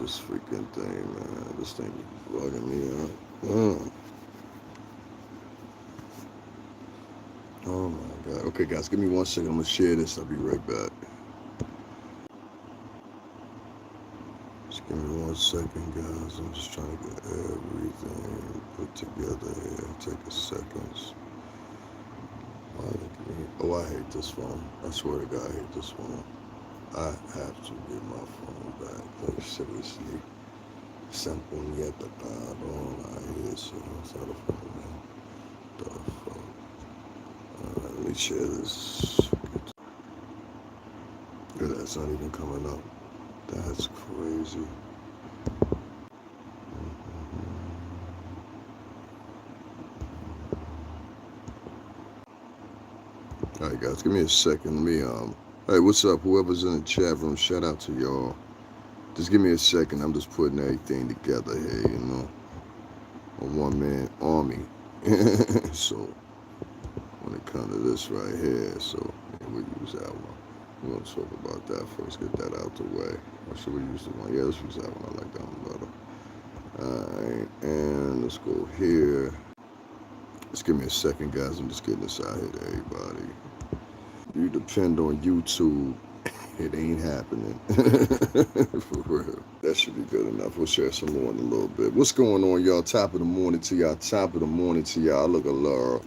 this freaking thing, man. This thing is bugging me out. Oh my god. Okay, guys, give me 1 second. I'm gonna share this. I'll be right back. Just give me 1 second, guys. I'm just trying to get everything put together here. Take a second. Oh, I hate this phone. I swear to God, I hate this phone. I have to get my phone back. Like, seriously. Simple yet the problem. I hear so. What's that a phone, man? The fuck? Alright, let me share this. Yeah, that's not even coming up. That's crazy. Alright, guys, give me a second. Hey, what's up? Whoever's in the chat room, shout out to y'all. Just give me a second. I'm just putting everything together here, you know. A one-man army. So, when it comes to this right here, so yeah, we'll use that one. We're going to talk about that first, get that out the way. Or should we use the one? Yeah, let's use that one. I like that one better. Alright, and let's go here. Just give me a second, guys. I'm just getting this out here to everybody. You depend on YouTube, it ain't happening. For real. That should be good enough. We'll share some more in a little bit. What's going on, y'all? Top of the morning to y'all. Top of the morning to y'all. I look a little,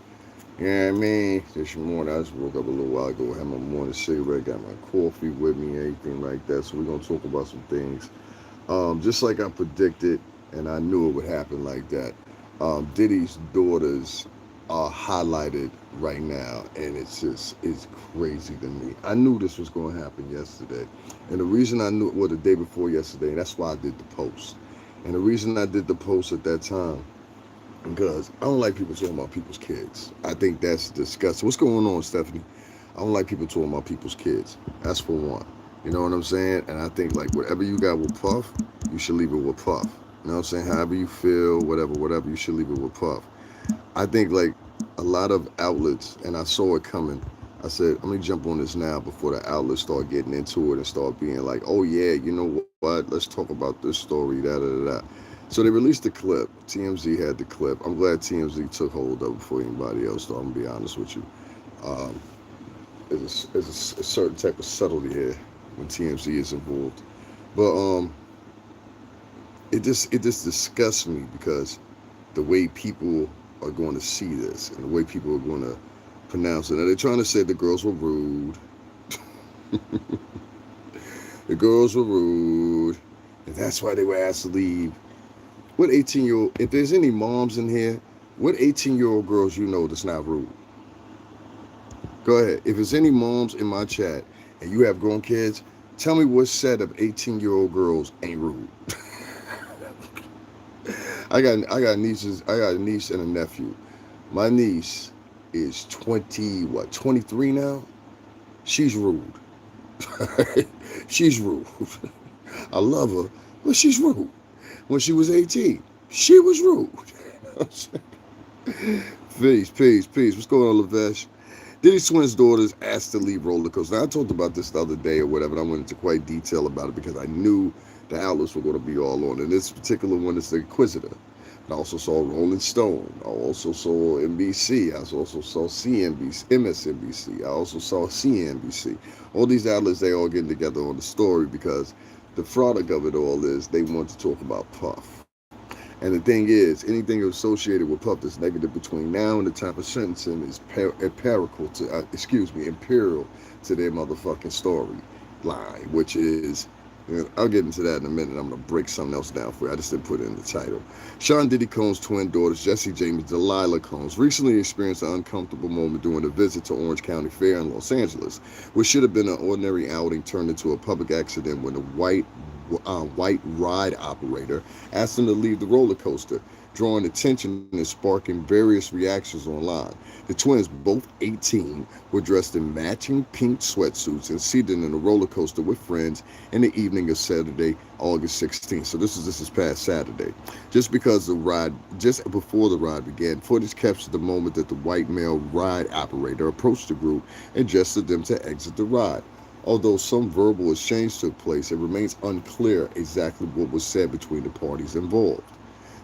you know what I mean? This morning, I just woke up a little while ago, had my morning cigarette, got my coffee with me, everything like that. So we're going to talk about some things. Just like I predicted, and I knew it would happen like that. Diddy's daughters are highlighted right now, and it's crazy to me. I knew this was going to happen yesterday, and the reason I knew, well, the day before yesterday, that's why I did the post. And the reason I did the post at that time, because I don't like people talking about people's kids. I think that's disgusting. What's going on, Stephanie? I don't like people talking about people's kids. That's for one. You know what I'm saying? And I think, like, whatever you got with Puff, you should leave it with Puff. You know what I'm saying? However you feel, whatever, you should leave it with Puff. I think, like, a lot of outlets, and I saw it coming. I said, let me jump on this now before the outlets start getting into it and start being like, oh yeah, you know what? Let's talk about this story, da. So they released the clip. TMZ had the clip. I'm glad TMZ took hold of it before anybody else, though. I'm gonna be honest with you. There's a certain type of subtlety here when TMZ is involved. But it just disgusts me, because the way people are going to see this and the way people are going to pronounce it. Now, they're trying to say the girls were rude. The girls were rude, and that's why they were asked to leave. What 18-year-old, if there's any moms in here, what 18-year-old girls you know that's not rude? Go ahead. If there's any moms in my chat and you have grown kids, tell me what set of 18-year-old girls ain't rude. I got nieces. I got a niece and a nephew. My niece is 23 now. She's rude. She's rude. I love her, but she's rude. When she was 18, she was rude. Peace. What's going on, Lavesh? Diddy's twins' daughters asked to leave roller coaster. Now, I talked about this the other day or whatever, and I went into quite detail about it because I knew the outlets were going to be all on it. This particular one is the Inquisitor. I also saw Rolling Stone. I also saw NBC. I also saw CNBC, MSNBC. I also saw CNBC. All these outlets, they all getting together on the story because the product of it all is they want to talk about Puff. And the thing is, anything associated with Puff that's negative between now and the time of sentencing is imperial to their motherfucking story line, which is, I'll get into that in a minute. I'm going to break something else down for you. I just didn't put it in the title. Sean Diddy Combs' twin daughters, Jesse James and Delilah Combs, recently experienced an uncomfortable moment during a visit to Orange County Fair in Los Angeles, which should have been an ordinary outing turned into a public accident when a white ride operator asked them to leave the roller coaster, drawing attention and sparking various reactions online. The twins, both 18, were dressed in matching pink sweatsuits and seated in a roller coaster with friends in the evening of Saturday, August 16th. So this is past Saturday. Just before the ride began, footage captured the moment that the white male ride operator approached the group and gestured them to exit the ride. Although some verbal exchange took place, it remains unclear exactly what was said between the parties involved.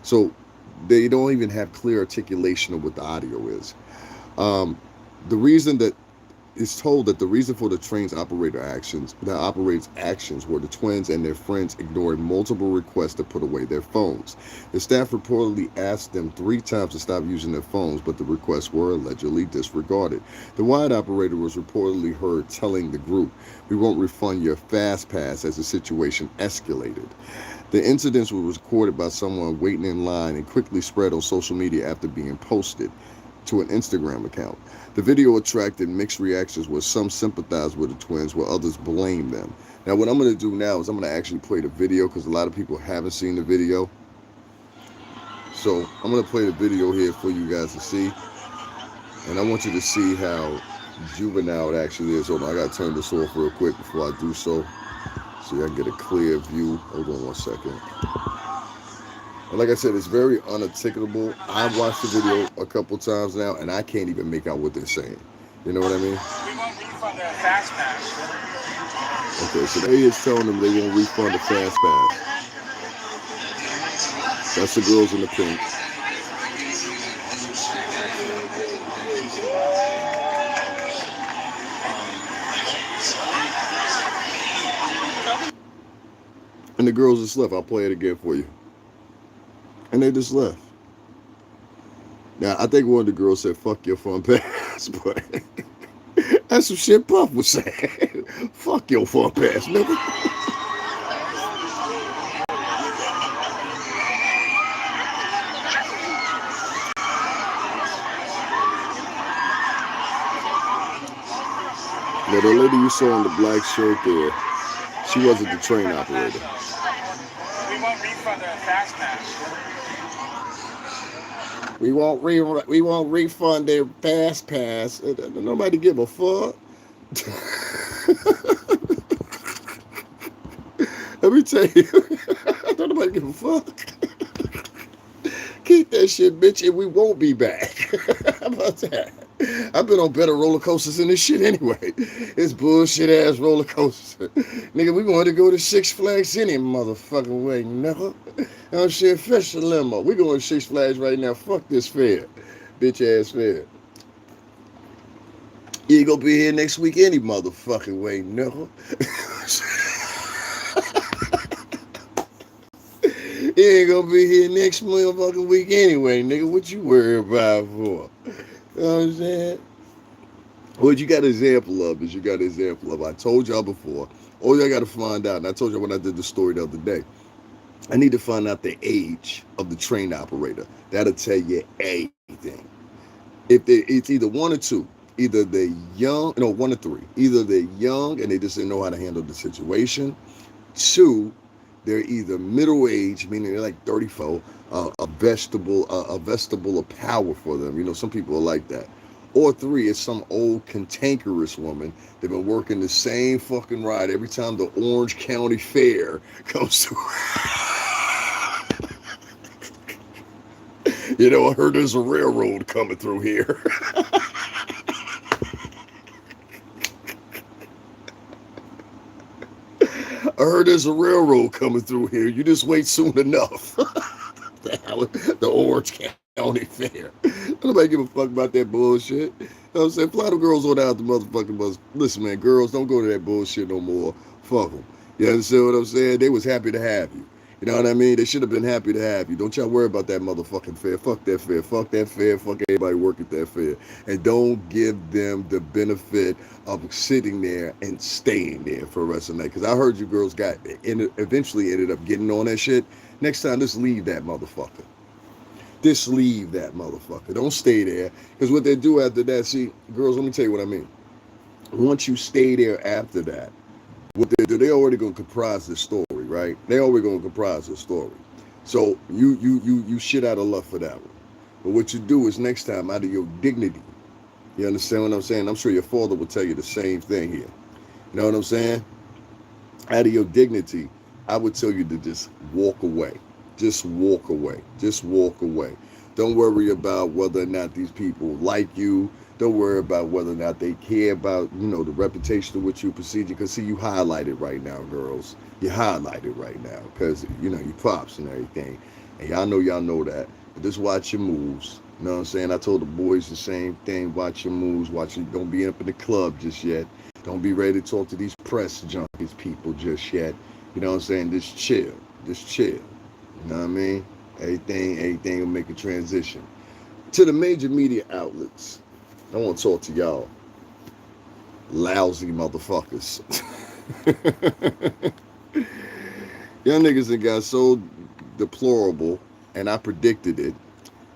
So they don't even have clear articulation of what the audio is. Um, the reason that it's told that the reason for the train's operates actions were the twins and their friends ignored multiple requests to put away their phones. The staff reportedly asked them 3 times to stop using their phones, but the requests were allegedly disregarded. The wide operator was reportedly heard telling the group, "We won't refund your fast pass," as the situation escalated. The incident was recorded by someone waiting in line and quickly spread on social media after being posted to an Instagram account. The video attracted mixed reactions where some sympathized with the twins while others blamed them. Now, what I'm going to do now is I'm going to actually play the video because a lot of people haven't seen the video. So I'm going to play the video here for you guys to see. And I want you to see how juvenile it actually is. Hold on, I got to turn this off real quick before I do so. So I can get a clear view. Hold on one second. And like I said, it's very unarticulable. I've watched the video a couple times now, and I can't even make out what they're saying. You know what I mean? We won't refund the fast pass. Okay, so they is telling them they won't refund the fast pass. That's the girls in the pink. And the girls just left. I'll play it again for you. And they just left. Now, I think one of the girls said, "Fuck your fun pass," but that's some shit Puff was saying. Fuck your fun pass, nigga. Now, the lady you saw in the black shirt there, she wasn't the train operator. We won't refund the fast pass. We won't refund their fast pass. Nobody give a fuck. Let me tell you, don't nobody give a fuck. Keep that shit, bitch, and we won't be back. How about that? I've been on better roller coasters than this shit anyway. It's bullshit ass roller coaster. Nigga, we wanted to go to Six Flags any motherfucking way, nigga. I'm shit, fish a limo. We going to Six Flags right now. Fuck this fair. Bitch ass fair. You ain't gonna be here next week any motherfucking way, nigga. You ain't gonna be here next motherfucking week anyway, nigga. What you worry about for? You know what I'm saying? What you got an example of is I told y'all before, all y'all got to find out, and I told y'all when I did the story the other day, I need to find out the age of the train operator. That'll tell you anything. It's either one or two. Either they're young, no, one or three. Either they're young and they just didn't know how to handle the situation. Two, they're either middle-aged, meaning they're like 34, a vegetable of power for them. You know, some people are like that. Or three, it's some old cantankerous woman. They've been working the same fucking ride every time the Orange County Fair comes through. You know, I heard there's a railroad coming through here. I heard there's a railroad coming through here. You just wait soon enough. The Orange County Fair. Nobody give a fuck about that bullshit. You know what I'm saying? Fly the girls on out the motherfucking bus. Listen, man, girls, don't go to that bullshit no more. Fuck them. You understand what I'm saying? They was happy to have you. You know what I mean? They should have been happy to have you. Don't y'all worry about that motherfucking fair. Fuck that fair. Fuck that fair. Fuck everybody working at that fair. And don't give them the benefit of sitting there and staying there for the rest of the night. Because I heard you girls eventually ended up getting on that shit. Next time, just leave that motherfucker. Just leave that motherfucker. Don't stay there. Because what they do after that, see, girls, let me tell you what I mean. Once you stay there after that, what they do, they already going to comprise the story, right? They already going to comprise the story. So you shit out of luck for that one. But what you do is next time, out of your dignity, you understand what I'm saying? I'm sure your father will tell you the same thing here. You know what I'm saying? Out of your dignity, I would tell you to just walk away. Just walk away. Just walk away. Don't worry about whether or not these people like you. Don't worry about whether or not they care about, the reputation of what you procedure. Because, see, you highlighted right now, girls. You highlighted right now. Because, you pops and everything. And y'all know that. But just watch your moves. You know what I'm saying? I told the boys the same thing. Watch your moves. Don't be up in the club just yet. Don't be ready to talk to these press junkies people just yet. You know what I'm saying? Just chill. Just chill. You know what I mean? Everything will make a transition. To the major media outlets, I want to talk to y'all lousy motherfuckers. Y'all niggas that got so deplorable, and I predicted it,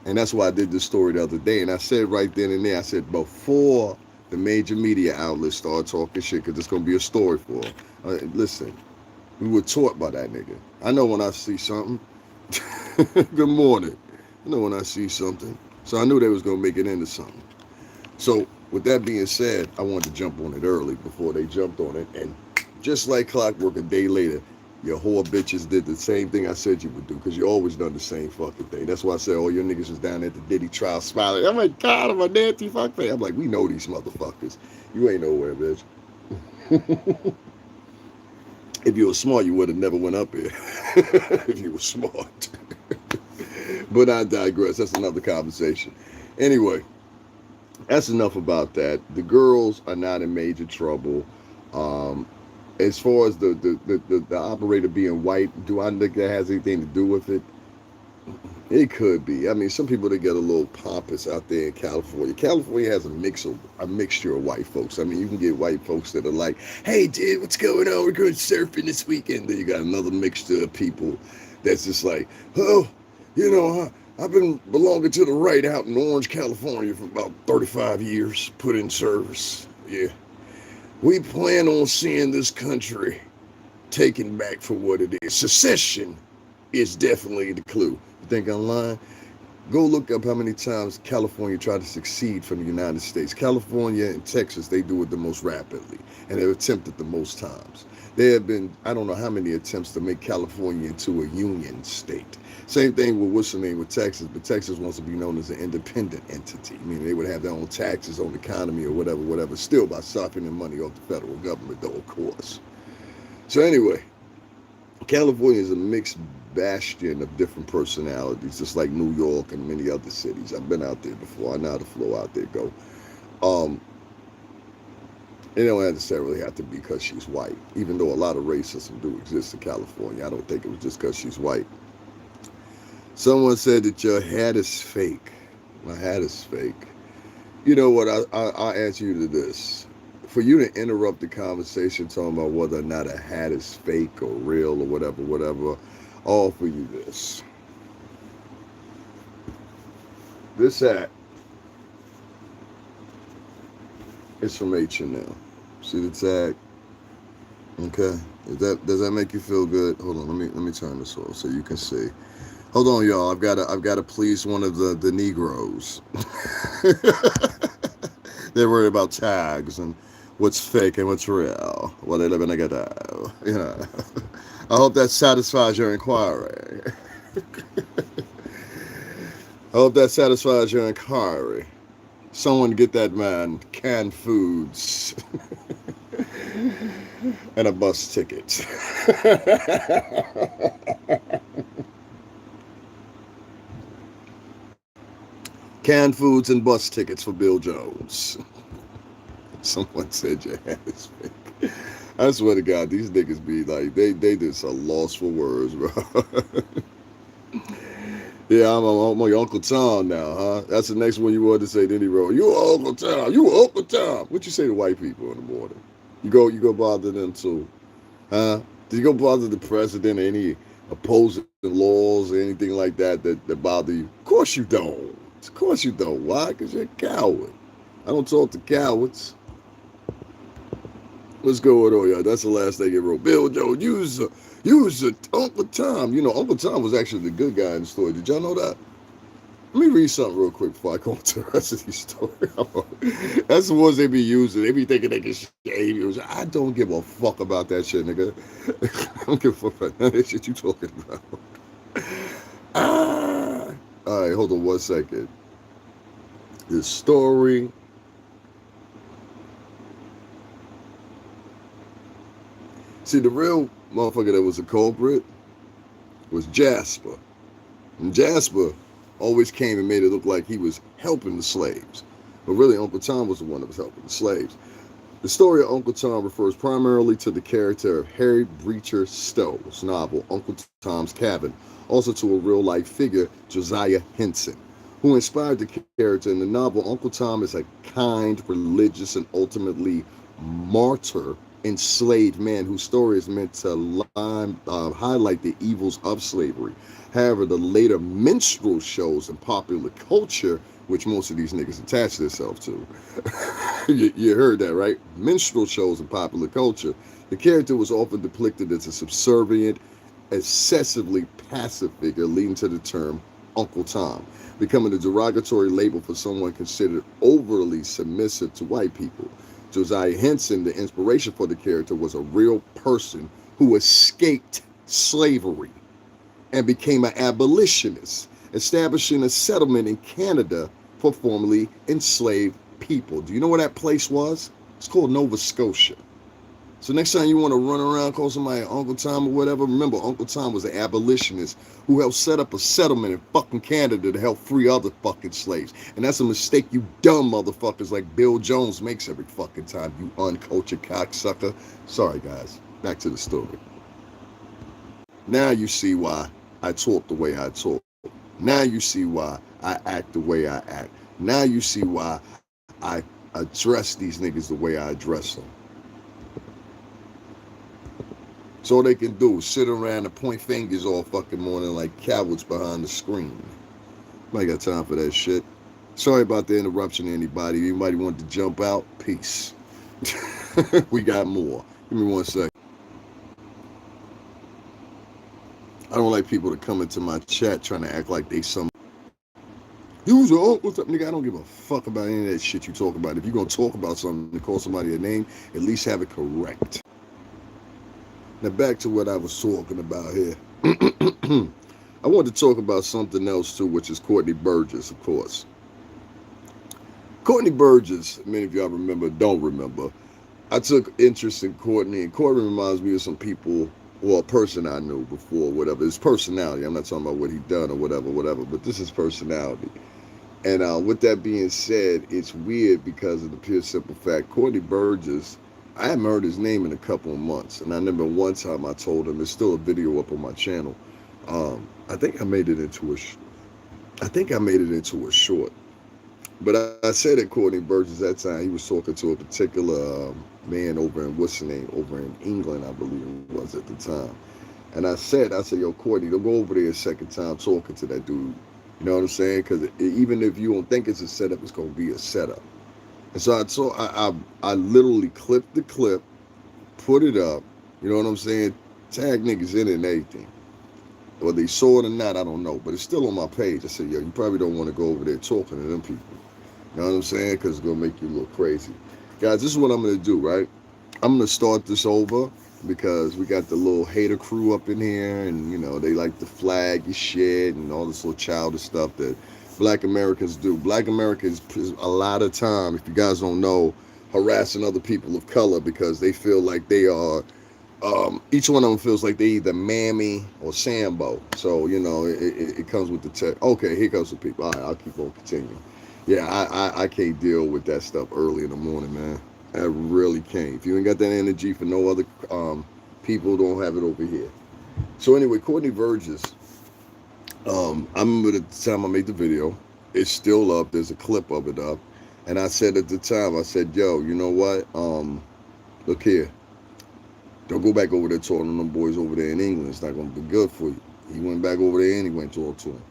and that's why I did this story the other day. And I said right then and there, I said before the major media outlets start talking shit, because it's gonna be a story for them. Listen, we were taught by that nigga. I know when I see something. Good morning. I know when I see something. So I knew they was gonna make it into something. So with that being said, I wanted to jump on it early before they jumped on it. And just like clockwork, a day later, your whore bitches did the same thing I said you would do, because you always done the same fucking thing. That's why I said all your niggas was down at the Diddy trial smiling. Oh my God, I'm a nasty fuck fan. I'm like, we know these motherfuckers. You ain't nowhere, bitch. If you were smart, you would have never went up here. If you were smart. But I digress. That's another conversation. Anyway, that's enough about that. The girls are not in major trouble. As far as the operator being white, do I think that has anything to do with it? It could be. I mean, some people, they get a little pompous out there in California. California has a mixture of white folks. I mean, you can get white folks that are like, hey, dude, what's going on? We're going surfing this weekend. Then you got another mixture of people that's just like, oh, I've been belonging to the right out in Orange, California for about 35 years, put in service. Yeah. We plan on seeing this country taken back for what it is. Secession is definitely the clue. You think I'm lying? Go look up how many times California tried to succeed from the United States. California and Texas, they do it the most rapidly, and they've attempted the most times. There have been, I don't know how many attempts to make California into a union state. Same thing with what's the name with Texas, but Texas wants to be known as an independent entity. I mean, they would have their own taxes on the economy or whatever, still by siphoning money off the federal government, though, of course. So anyway, California is a mixed bastion of different personalities, just like New York and many other cities. I've been out there before. I know how the flow out there go. It don't necessarily have to be because she's white, even though a lot of racism do exist in California. I don't think it was just because she's white. Someone said that your hat is fake. My hat is fake. You know what? I'll answer you to this. For you to interrupt the conversation talking about whether or not a hat is fake or real or whatever, I'll offer you this. This hat is from H&M. See the tag? Okay. Does that make you feel good? Hold on, let me turn this off so you can see. Hold on, y'all. I've got to please one of the Negroes. They're worried about tags and what's fake and what's real. Well, they live in a ghetto. Yeah. I hope that satisfies your inquiry. I hope that satisfies your inquiry. Someone get that man canned foods and a bus ticket. Canned foods and bus tickets for Bill Jones. Someone said your hat is fake. I swear to God, these niggas be like, they just are lost for words, bro. Yeah, I'm your Uncle Tom now, huh? That's the next one you wanted to say. Then he wrote, you Uncle Tom, you Uncle Tom. What you say to white people in the morning? You go bother them too, huh? Did you go bother the president or any opposing laws or anything like that bother you? Of course you don't. Of course you don't. Why? Because you're a coward. I don't talk to cowards. What's going on, y'all? That's the last thing he wrote. Bill Jones, you was Uncle Tom. You know, Uncle Tom was actually the good guy in the story. Did y'all know that? Let me read something real quick before I go into the rest of these stories. That's the ones they be using. They be thinking they can shave you. I don't give a fuck about that shit, nigga. I don't give a fuck about none of that shit you talking about. All right, hold on one second. This story See, the real motherfucker that was a culprit was Jasper. And Jasper always came and made it look like he was helping the slaves. But really, Uncle Tom was the one that was helping the slaves. The story of Uncle Tom refers primarily to the character of Harry Beecher Stowe's novel, Uncle Tom's Cabin, also to a real-life figure, Josiah Henson, who inspired the character. In the novel, Uncle Tom is a kind, religious, and ultimately martyr enslaved man whose story is meant to highlight the evils of slavery. However, the later minstrel shows and popular culture, which most of these niggas attach themselves to, you heard that, right? Minstrel shows and popular culture. The character was often depicted as a subservient, excessively passive figure, leading to the term Uncle Tom, becoming a derogatory label for someone considered overly submissive to white people. Josiah Henson, the inspiration for the character, was a real person who escaped slavery and became an abolitionist, establishing a settlement in Canada for formerly enslaved people. Do you know where that place was? It's called Nova Scotia. So next time you want to run around, call somebody Uncle Tom or whatever, remember Uncle Tom was an abolitionist who helped set up a settlement in fucking Canada to help free other fucking slaves. And that's a mistake you dumb motherfuckers like Bill Jones makes every fucking time, you uncultured cocksucker. Sorry guys, back to the story. Now you see why I talk the way I talk. Now you see why I act the way I act. Now you see why I address these niggas the way I address them. So all they can do is sit around and point fingers all fucking morning like cowards behind the screen. I got time for that shit. Sorry about the interruption, anybody. Anybody wanted to jump out? Peace. We got more. Give me 1 second. I don't like people to come into my chat trying to act like they some. Use your Uncle Tom. Nigga, I don't give a fuck about any of that shit you talk about. If you're going to talk about something and call somebody a name, at least have it correct. Now back to what I was talking about here. I want to talk about something else too, which is Courtney Burgess, of course. Courtney Burgess, many of y'all remember, don't remember. I took interest in Courtney, and Courtney reminds me of some people, well, a person I knew before, whatever. His personality. I'm not talking about what he done or whatever, but this is personality. And with that being said, it's weird because of the pure simple fact, Courtney Burgess, I haven't heard his name in a couple of months, and I remember one time I told him, there's still a video up on my channel. I think I made it into a short. But I said that Courtney Burgess that time, he was talking to a particular man over in England, I believe it was at the time. And I said, yo, Courtney, don't go over there a second time talking to that dude. You know what I'm saying? Because even if you don't think it's a setup, it's going to be a setup. And so I literally clipped the clip, put it up, you know what I'm saying? Tag niggas in it and everything. Whether they saw it or not, I don't know. But it's still on my page. I said, yo, you probably don't want to go over there talking to them people. You know what I'm saying? Because it's going to make you look crazy. Guys, this is what I'm going to do, right? I'm going to start this over because we got the little hater crew up in here. And, you know, they like to flag your shit and all this little childish stuff that Black Americans do. Black Americans, a lot of time, if you guys don't know, harassing other people of color because they feel like they are, each one of them feels like they either Mammy or Sambo. So, you know, it comes with the tech. Okay, here comes the people. All right, I'll keep on continuing. Yeah, I can't deal with that stuff early in the morning, man. I really can't. If you ain't got that energy for no other people, don't have it over here. So anyway, Courtney Burgess, I remember the time I made the video, it's still up, there's a clip of it up, and I said at the time, I said, yo, you know what, look here, don't go back over there talking to them boys over there in England, it's not going to be good for you. He went back over there and he went to talk to him.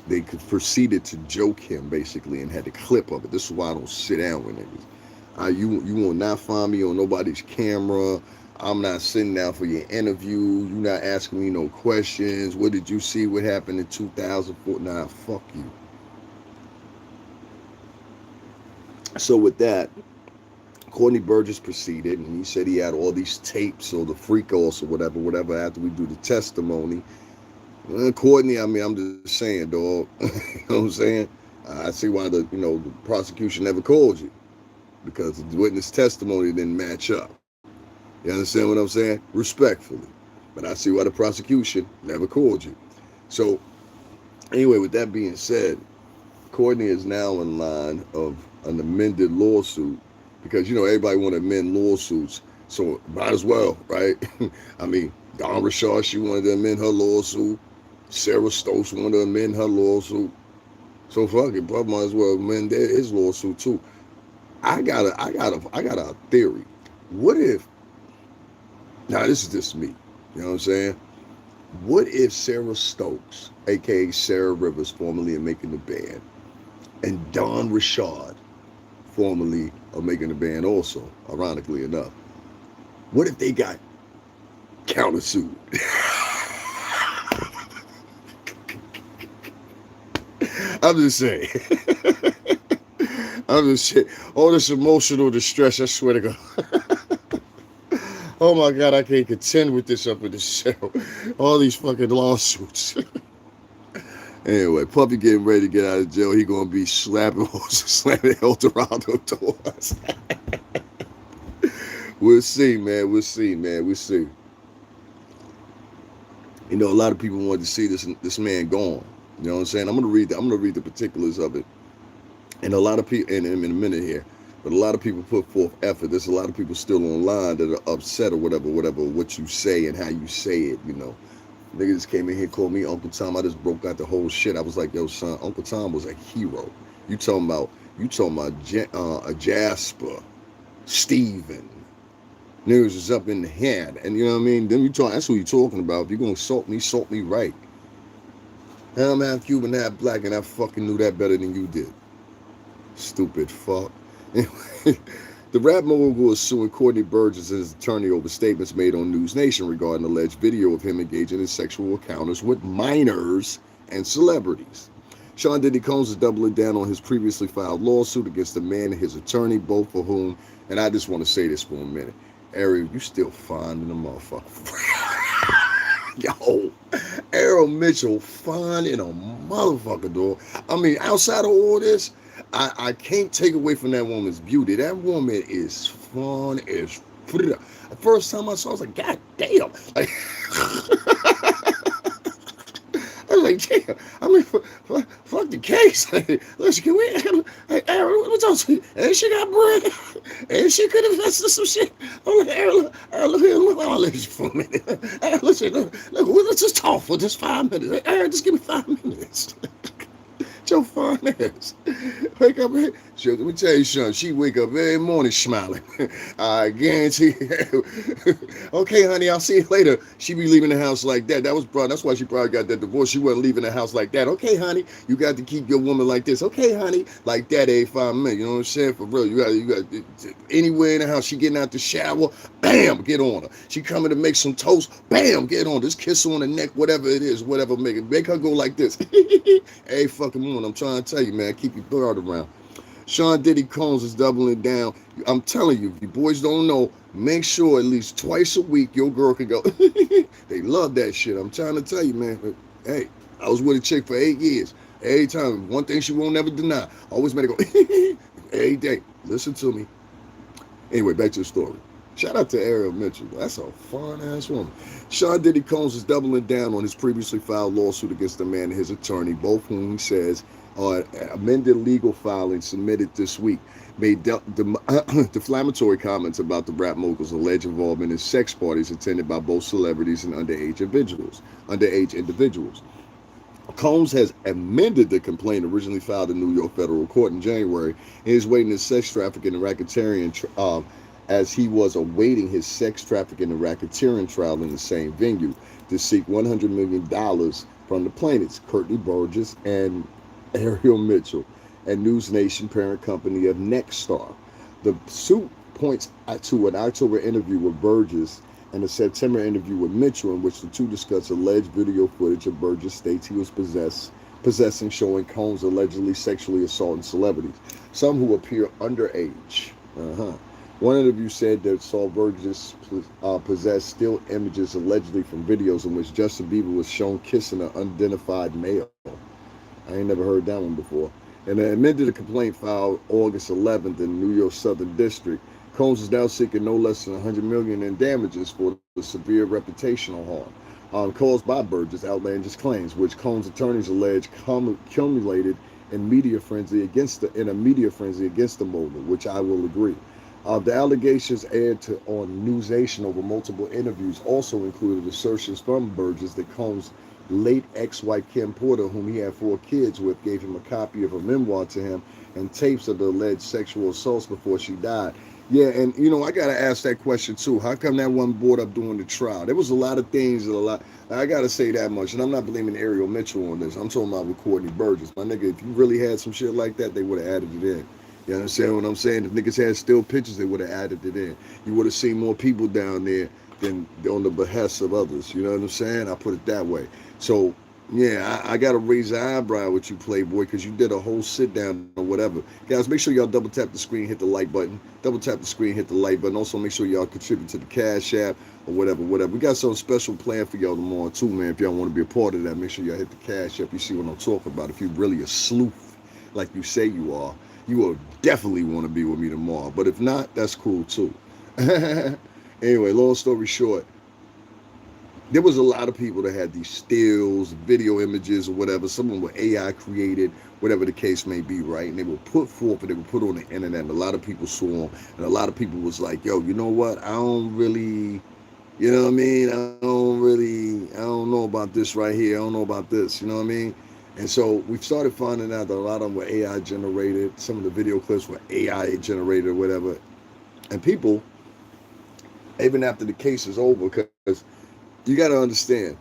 They proceeded to joke him, basically, and had the clip of it. This is why I don't sit down with niggas. You will not find me on nobody's camera. I'm not sitting down for your interview. You're not asking me no questions. What did you see? What happened in 2004? Nah, fuck you. So with that, Courtney Burgess proceeded, and he said he had all these tapes or the freak-offs or whatever, after we do the testimony. Courtney, I mean, I'm just saying, dog. You know what I'm saying? I see why the prosecution never called you, because the witness testimony didn't match up. You understand what I'm saying? Respectfully. But I see why the prosecution never called you. So, anyway, with that being said, Courtney is now in line of an amended lawsuit because, everybody want to amend lawsuits. So, might as well, right? I mean, Don Rashad, she wanted to amend her lawsuit. Sarah Stokes wanted to amend her lawsuit. So, fuck it, brother might as well amend his lawsuit too. I got a theory. What if, now this is just me, you know what I'm saying? What if Sarah Stokes, aka Sarah Rivers, formerly of Making the Band, and Don Rashad, formerly of Making the Band also, ironically enough, what if they got countersued? I'm just saying. I'm just saying. All this emotional distress, I swear to God. Oh my God, I can't contend with this up in the show. All these fucking lawsuits. Anyway, Puppy getting ready to get out of jail. He gonna be slamming El Dorado doors. We'll see, man. We'll see. A lot of people wanted to see this man gone. You know what I'm saying? I'm gonna read the particulars of it. And a lot of people, and in a minute here, but a lot of people put forth effort. There's a lot of people still online that are upset or whatever, what you say and how you say it. Niggas just came in here, called me Uncle Tom. I just broke out the whole shit. I was like, yo, son, Uncle Tom was a hero. You talking about Jasper, Steven. Niggas was up in the head. And you know what I mean? That's who you talking about. If you're gonna salt me right. I'm half Cuban, half black, and I fucking knew that better than you did. Stupid fuck. Anyway, the rap mogul is suing Courtney Burgess and his attorney over statements made on News Nation regarding alleged video of him engaging in sexual encounters with minors and celebrities. Sean Diddy Combs is doubling down on his previously filed lawsuit against the man and his attorney, both for whom, and I just want to say this for a minute, Ariel, you still fine in the motherfucker. Yo, Ariel Mitchell, fine in a motherfucker, dog. I mean, outside of all this, I can't take away from that woman's beauty. That woman is fun as the first time I saw, I was like, God damn. Like, I was like, damn. I mean, fuck the case. Listen, can we? Hey, Ariel, what's up? And she got bread. And she could invest in some shit. I'm like, Ariel, look, I'll let you for a minute. Ariel, listen, look, let's just talk for just 5 minutes. Ariel, just give me 5 minutes. Your fine ass. Wake up, let me tell you something. She wake up every morning smiling. I guarantee. Okay, honey, I'll see you later. She be leaving the house like that. That's why she probably got that divorce. She wasn't leaving the house like that. Okay, honey, you got to keep your woman like this. Okay, honey, like that every 5 minutes. You know what I'm saying? For real, you got anywhere in the house. She getting out the shower, bam, get on her. She coming to make some toast, bam, get on her. Just kiss her on the neck, whatever it is, whatever make her go like this. Every fucking morning. I'm trying to tell you, man, keep your guard around. Sean Diddy Combs is doubling down. I'm telling you, if you boys don't know, make sure at least twice a week your girl can go. They love that shit. I'm trying to tell you, man. Hey, I was with a chick for 8 years. Every time, one thing she won't never deny. Always made her go every day. Listen to me. Anyway, back to the story. Shout out to Ariel Mitchell. That's a fun-ass woman. Sean Diddy Combs is doubling down on his previously filed lawsuit against the man and his attorney, both whom he says are amended legal filings submitted this week made defamatory comments about the rap mogul's alleged involvement in sex parties attended by both celebrities and underage individuals. Combs has amended the complaint originally filed in New York federal court in January and is waiting his sex trafficking and racketeering as he was awaiting his sex trafficking and racketeering trial in the same venue to seek $100 million from the plaintiffs, Courtney Burgess and Ariel Mitchell, and News Nation parent company of Nexstar. The suit points to an October interview with Burgess and a September interview with Mitchell in which the two discuss alleged video footage of Burgess states he was possessing showing Combs allegedly sexually assaulting celebrities, some who appear underage. One interview said that saw Burgess possess still images allegedly from videos in which Justin Bieber was shown kissing an unidentified male. I ain't never heard that one before. And amended a complaint filed August 11th in New York Southern District. Combs is now seeking no less than $100 million in damages for the severe reputational harm caused by Burgess' outlandish claims, which Combs' attorneys allege culminated in a media frenzy against the mogul, which I will agree. The allegations aired on News Nation over multiple interviews also included assertions from Burgess that Combs' late ex-wife Kim Porter, whom he had 4 kids with, gave him a copy of a memoir to him and tapes of the alleged sexual assaults before she died. Yeah, and I gotta ask that question too. How come that wasn't brought up during the trial? There was a lot of things I gotta say that much, and I'm not blaming Ariel Mitchell on this. I'm talking about with Courtney Burgess. My nigga, if you really had some shit like that, they would have added it in. You understand what I'm saying? If niggas had still pictures, they would have added it in. You would have seen more people down there than on the behest of others. You know what I'm saying? I put it that way. So yeah, I got to raise an eyebrow with you, Playboy, because you did a whole sit down or whatever. Guys, make sure y'all double tap the screen, hit the like button. Double tap the screen, hit the like button. Also, make sure y'all contribute to the Cash App or whatever. We got some special plan for y'all tomorrow, too, man. If y'all want to be a part of that, make sure y'all hit the Cash App. You see what I'm talking about. If you're really a sleuth like you say you are, you will definitely want to be with me tomorrow. But if not, that's cool, too. Anyway, long story short, there was a lot of people that had these stills, video images, or whatever. Some of them were AI created, whatever the case may be, right? And they were put forth and they were put on the internet. And a lot of people saw them. And a lot of people was like, yo, you know what? I don't really, you know what I mean? I don't know about this right here. I don't know about this, you know what I mean? And so we started finding out that a lot of them were AI generated. Some of the video clips were AI generated or whatever. And people, even after the case is over, because you got to understand,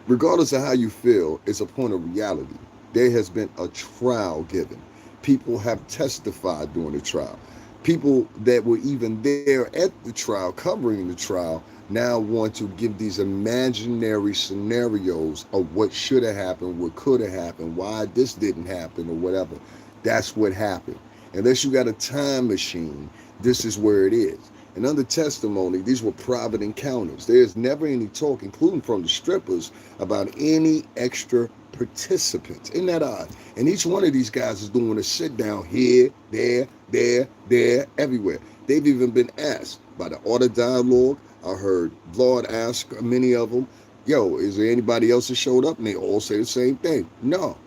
regardless of how you feel, it's a point of reality. There has been a trial given. People have testified during the trial. People that were even there at the trial, covering the trial, now want to give these imaginary scenarios of what should have happened, what could have happened, why this didn't happen, or whatever. That's what happened. Unless you got a time machine, this is where it is. And under testimony, these were private encounters. There's never any talk, including from the strippers, about any extra participants. Isn't that odd? And each one of these guys is doing a sit down here, there, everywhere. They've even been asked by the Art of Dialogue. I heard Lord ask many of them, yo, is there anybody else that showed up? And they all say the same thing. No.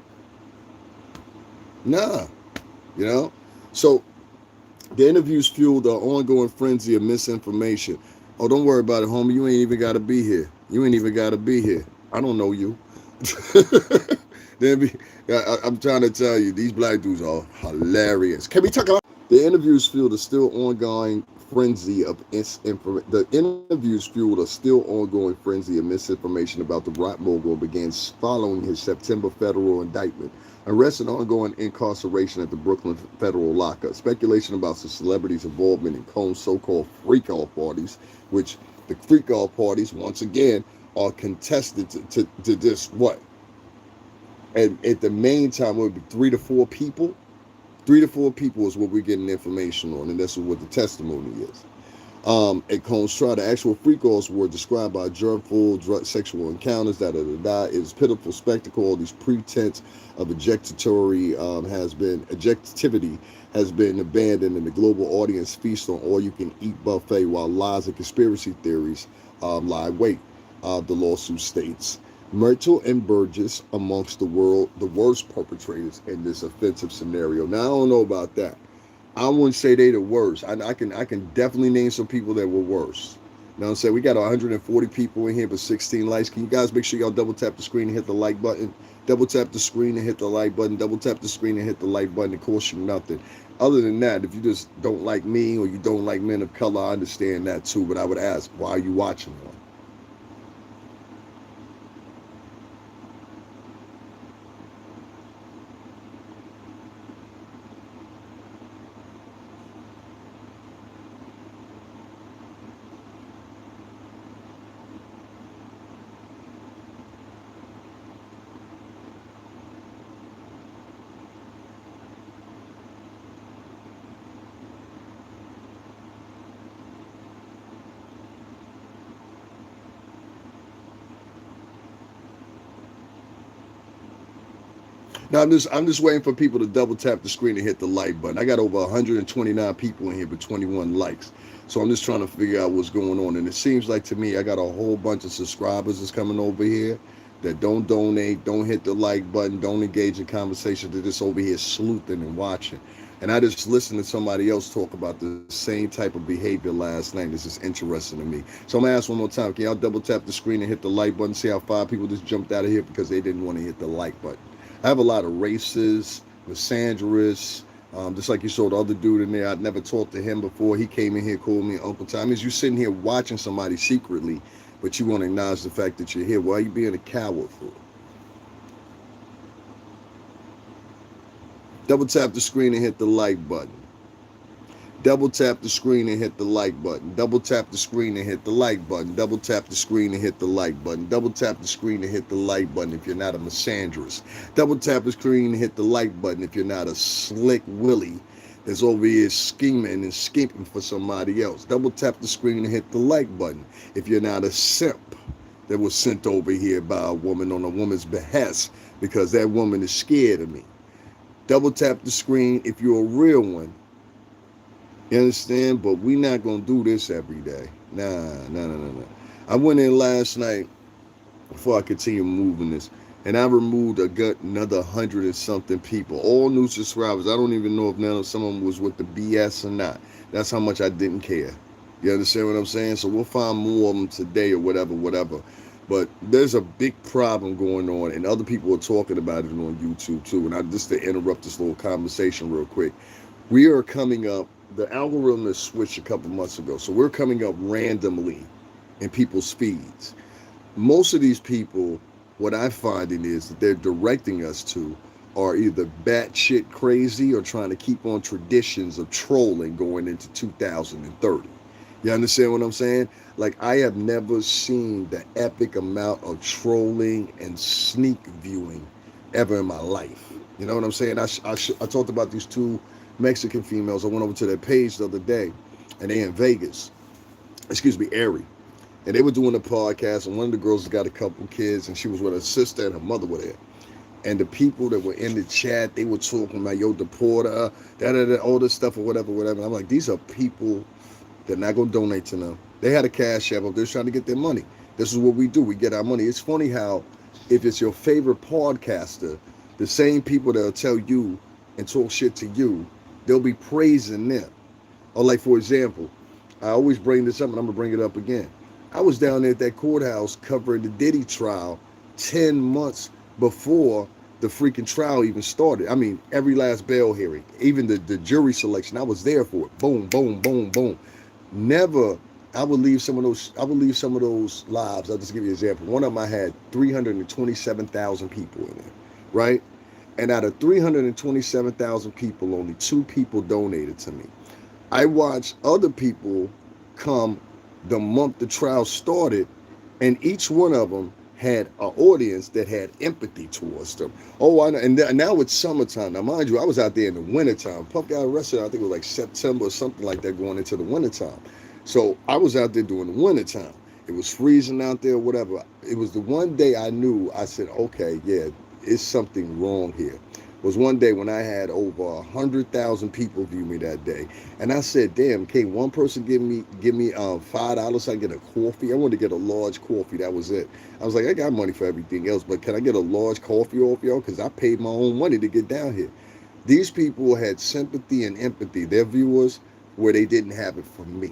Nah. You know? So the interviews fueled the ongoing frenzy of misinformation. Oh, don't worry about it, homie. You ain't even got to be here. You ain't even got to be here. I don't know you. I'm trying to tell you, these black dudes are hilarious. Can we talk about the interviews fueled a still ongoing frenzy of misinformation? The interviews fueled a still ongoing frenzy of misinformation about the rap mogul began following his September federal indictment. Arrest and ongoing incarceration at the Brooklyn federal lockup. Speculation about the celebrities' involvement in Combs' so-called freak-off parties, which the freak-off parties, once again, are contested to this, what? And at the main time, it would be 3 to 4 people. 3 to 4 people is what we're getting information on, and that's what the testimony is. At Combs' trial, the actual freak-offs were described by drug sexual encounters, It is pitiful spectacle. All these pretense of objectivity has been abandoned, and the global audience feasts on all-you-can-eat buffet while lies and conspiracy theories lie wait. The lawsuit states. Myrtle and Burgess amongst the worst perpetrators in this offensive scenario. Now, I don't know about that. I wouldn't say they the worst. I can definitely name some people that were worse. You know what I'm saying? We got 140 people in here, but 16 likes. Can you guys make sure y'all double tap the screen and hit the like button? Double tap the screen and hit the like button. Double tap the screen and hit the like button. It costs you nothing. Other than that, if you just don't like me or you don't like men of color, I understand that too. But I would ask, why are you watching one? Now I'm just waiting for people to double tap the screen and hit the like button. I got over 129 people in here with 21 likes. So I'm just trying to figure out what's going on. And it seems like to me I got a whole bunch of subscribers that's coming over here that don't donate, don't hit the like button, don't engage in conversation. They're just over here sleuthing and watching. And I just listened to somebody else talk about the same type of behavior last night. This is interesting to me. So I'm gonna ask one more time. Can y'all double tap the screen and hit the like button? See how 5 people just jumped out of here because they didn't want to hit the like button. I have a lot of races, misandrous, just like you saw the other dude in there. I'd never talked to him before. He came in here, called me Uncle Tom. Is you sitting here watching somebody secretly, but you want to acknowledge the fact that you're here. Why are you being a coward for? Double tap the screen and hit the like button. Double tap the screen and hit the like button. Double tap the screen and hit the like button. Double tap the screen and hit the like button. Double tap the screen and hit the like button if you're not a misandrous. Double tap the screen and hit the like button if you're not a slick Willie that's over here scheming and skimping for somebody else. Double tap the screen and hit the like button if you're not a simp that was sent over here by a woman on a woman's behest because that woman is scared of me. Double tap the screen if you're a real one. You understand? But we not going to do this every day. Nah. I went in last night before I continue moving this, and I removed another 100 and something people, all new subscribers. I don't even know if none of some of them was with the BS or not. That's how much I didn't care. You understand what I'm saying? So we'll find more of them today or whatever. But there's a big problem going on, and other people are talking about it on YouTube too. And just to interrupt this little conversation real quick, we are coming up. The algorithm has switched a couple months ago, so we're coming up randomly in people's feeds. Most of these people, what I'm finding is that they're directing us to are either batshit crazy or trying to keep on traditions of trolling going into 2030. You understand what I'm saying? Like, I have never seen the epic amount of trolling and sneak viewing ever in my life. You know what I'm saying? I talked about these 2 Mexican females. I went over to their page the other day, and they in Vegas. Excuse me, Ariel. And they were doing a podcast, and one of the girls got a couple kids, and she was with her sister, and her mother were there. And the people that were in the chat, they were talking about, yo, deport her, all this stuff or whatever. And I'm like, these are people that are not going to donate to them. They had a cash app up. They're trying to get their money. This is what we do. We get our money. It's funny how if it's your favorite podcaster, the same people that'll tell you and talk shit to you, they'll be praising them. Or like, for example, I always bring this up, and I'm going to bring it up again. I was down there at that courthouse covering the Diddy trial 10 months before the freaking trial even started. I mean, every last bail hearing, even the jury selection, I was there for it. Boom, boom, boom, boom. Never, I would leave some of those lives. I'll just give you an example. One of them I had 327,000 people in there, right? And out of 327,000 people, only 2 people donated to me. I watched other people come the month the trial started, and each one of them had an audience that had empathy towards them. Oh, I know. And now it's summertime. Now, mind you, I was out there in the wintertime. Puff got arrested, I think it was like September or something like that, going into the wintertime. So I was out there during the wintertime. It was freezing out there, whatever. It was the one day I knew, I said, okay, yeah, it's something wrong here. Was one day when I had over 100,000 people view me that day, and I said, "Damn, can't one person give me $5 so I get a coffee? I wanted to get a large coffee. That was it. I was like, I got money for everything else, but can I get a large coffee off y'all? Because I paid my own money to get down here." These people had sympathy and empathy. Their viewers, where they didn't have it for me.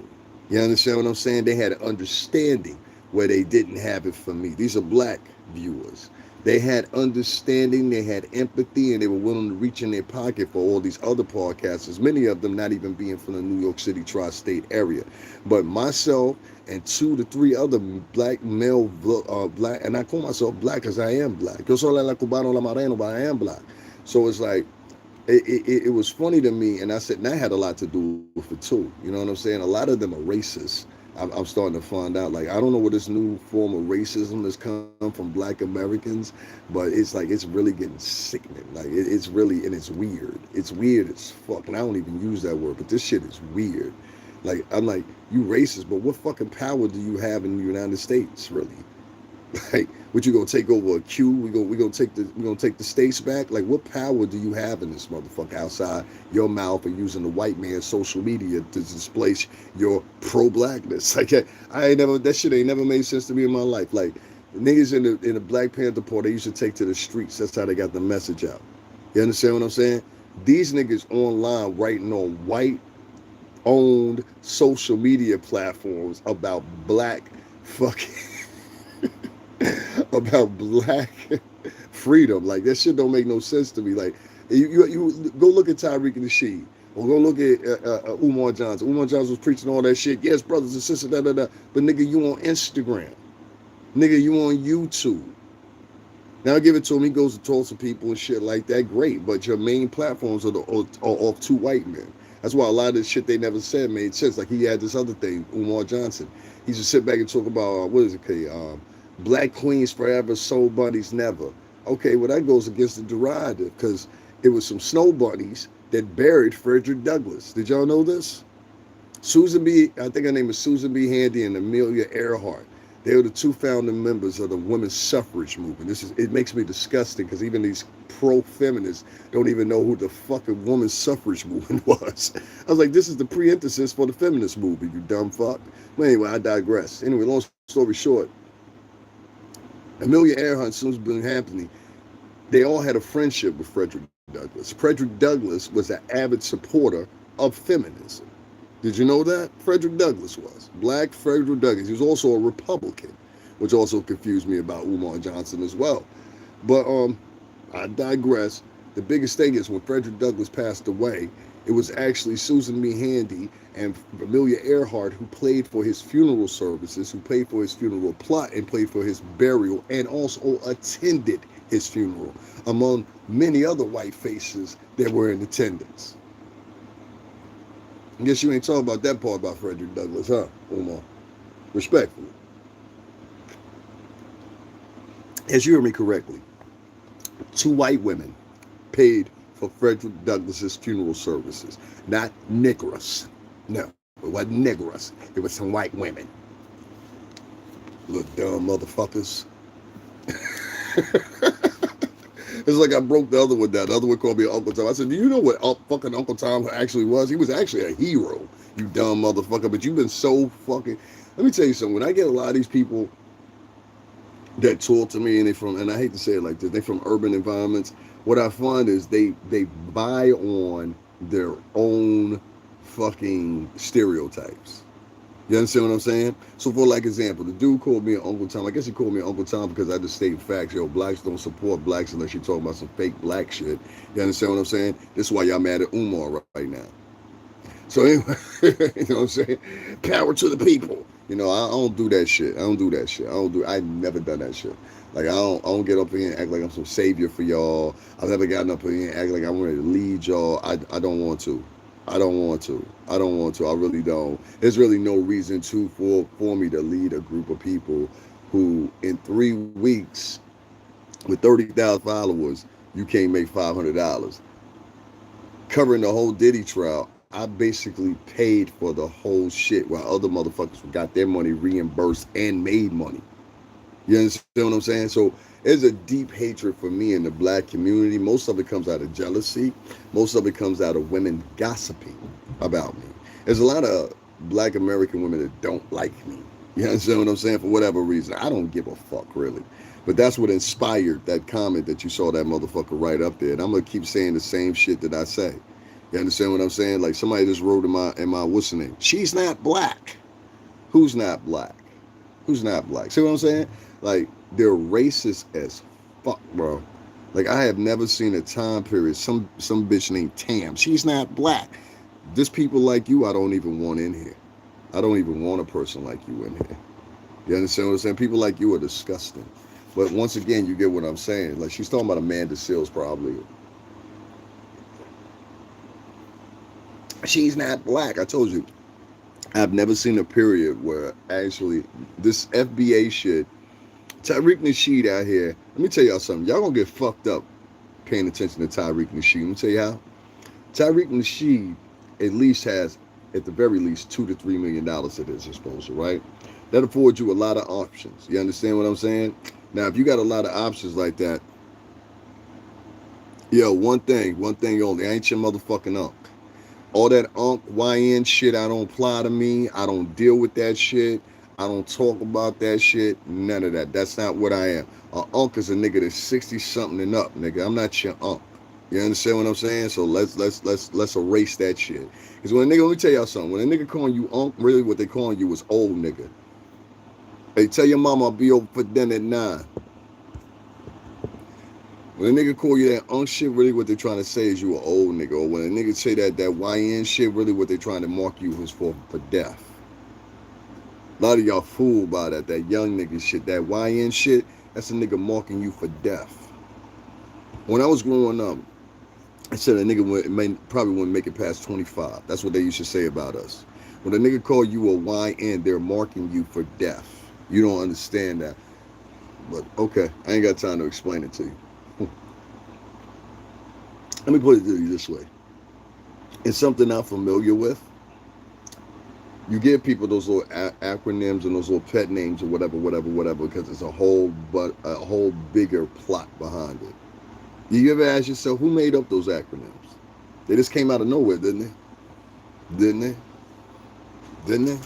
You understand what I'm saying? They had an understanding where they didn't have it for me. These are black viewers. They had understanding, they had empathy, and they were willing to reach in their pocket for all these other podcasters, many of them not even being from the New York City tri-state area. But myself and 2 to 3 other black male, black, and I call myself black because I am black. Yo soy la cubano, la moreno, but I am black. So it's like, it was funny to me, and I said, and that had a lot to do with it too. You know what I'm saying? A lot of them are racist. I'm starting to find out. Like, I don't know where this new form of racism has come from black Americans, but it's like, it's really getting sickening. Like, it's really, and it's weird. It's weird as fuck, and I don't even use that word, but this shit is weird. Like, I'm like, you racist, but what fucking power do you have in the United States, really? Like, what you gonna take over a queue? We gonna take the states back? Like, what power do you have in this motherfucker outside your mouth and using the white man's social media to display your pro-blackness? Like, I ain't never that shit ain't never made sense to me in my life. Like, niggas in the Black Panther Party, they used to take to the streets. That's how they got the message out. You understand what I'm saying? These niggas online writing on white owned social media platforms about black fucking about black freedom. Like, that shit don't make no sense to me. Like, you go look at Tyreek and Nasheed, or go look at Umar Johnson. Umar Johnson was preaching all that shit. Yes, brothers and sisters, da da da. But nigga, you on Instagram. Nigga, you on YouTube. Now I give it to him. He goes to talk to people and shit like that. Great, but your main platforms are of two white men. That's why a lot of this shit they never said made sense. Like, he had this other thing, Umar Johnson. He just sit back and talk about what is it, okay? Black queens forever, soul bunnies never. Okay, well, that goes against the derivative, because it was some snow bunnies that buried Frederick Douglass. Did y'all know this? I think her name is Susan B. Handy and Amelia Earhart. They were the two founding members of the women's suffrage movement. It makes me disgusting, because even these pro-feminists don't even know who the fucking women's suffrage movement was. I was like, this is the pre-emphasis for the feminist movement, you dumb fuck. But anyway, I digress. Anyway, long story short, Amelia Earhart and Susan B. Handy, they all had a friendship with Frederick Douglass. Frederick Douglass was an avid supporter of feminism. Did you know that? Frederick Douglass was. Black Frederick Douglass. He was also a Republican, which also confused me about Umar Johnson as well. But I digress. The biggest thing is, when Frederick Douglass passed away, it was actually Susan B. Handy and Amelia Earhart who played for his funeral services, who paid for his funeral plot and paid for his burial, and also attended his funeral, among many other white faces that were in attendance. I guess you ain't talking about that part about Frederick Douglass, huh, Umar? Respectfully. As you heard me correctly, two white women paid for Frederick Douglass's funeral services. Not niggers. No, it wasn't niggers. It was some white women. Little dumb motherfuckers. It's like I broke the other one down. The other one called me Uncle Tom. I said, do you know what fucking Uncle Tom actually was? He was actually a hero, you dumb motherfucker. But you've been so fucking... Let me tell you something. When I get a lot of these people that talk to me, and I hate to say it like this, they from urban environments, what I find is they buy on their own fucking stereotypes. You understand what I'm saying? So, for like example, the dude called me an Uncle Tom. I guess he called me Uncle Tom because I just state facts. Yo, blacks don't support blacks unless you're talking about some fake black shit. You understand what I'm saying? This is why y'all mad at Umar right now. So anyway, you know what I'm saying? Power to the people. You know, I don't do that shit. I've never done that shit. Like, I don't get up here and act like I'm some savior for y'all. I've never gotten up here and act like I'm ready to lead y'all. I don't want to. I really don't. There's really no reason for me to lead a group of people who, in 3 weeks, with 30,000 followers, you can't make $500. Covering the whole Diddy trial, I basically paid for the whole shit, while other motherfuckers got their money reimbursed and made money. You understand what I'm saying? So there's a deep hatred for me in the black community. Most of it comes out of jealousy. Most of it comes out of women gossiping about me. There's a lot of black American women that don't like me. You understand what I'm saying? For whatever reason. I don't give a fuck, really. But that's what inspired that comment that you saw that motherfucker right up there. And I'm going to keep saying the same shit that I say. You understand what I'm saying? Like, somebody just wrote in my what's the name? She's not black. Who's not black? Who's not black? See what I'm saying? Like, they're racist as fuck, bro. Like, I have never seen a time period, some bitch named Tam. She's not black. There's people like you I don't even want in here. I don't even want a person like you in here. You understand what I'm saying? People like you are disgusting. But once again, you get what I'm saying. Like, she's talking about Amanda Seals probably. She's not black. I told you. I've never seen a period where actually this FBA shit, Tyreek Nasheed out here, let me tell y'all something. Y'all gonna get fucked up paying attention to Tyreek Nasheed. Let me tell you how. Tyreek Nasheed at least has, at the very least, $2 to $3 million at his disposal, right? That affords you a lot of options. You understand what I'm saying? Now, if you got a lot of options like that, yo, one thing only. I ain't your motherfucking unc. All that unk YN shit, I don't apply to me. I don't deal with that shit. I don't talk about that shit. None of that. That's not what I am. A unk is a nigga that's 60 something and up, nigga. I'm not your unk. You understand what I'm saying? So let's erase that shit. Because when a nigga, let me tell y'all something. When a nigga calling you unk, really what they calling you is old nigga. Hey, tell your mama I'll be over for dinner at 9. When a nigga call you that unk shit, really what they trying to say is you an old nigga. Or when a nigga say that YN shit, really what they trying to mark you is for death. A lot of y'all fooled by that young nigga shit. That YN shit, that's a nigga marking you for death. When I was growing up, I said a nigga probably wouldn't make it past 25. That's what they used to say about us. When a nigga call you a YN, they're marking you for death. You don't understand that. But okay, I ain't got time to explain it to you. Let me put it to you this way. It's something I'm familiar with. You give people those little acronyms and those little pet names or whatever, because it's a whole bigger plot behind it. You ever ask yourself, who made up those acronyms? They just came out of nowhere, didn't they? Didn't they? Didn't they?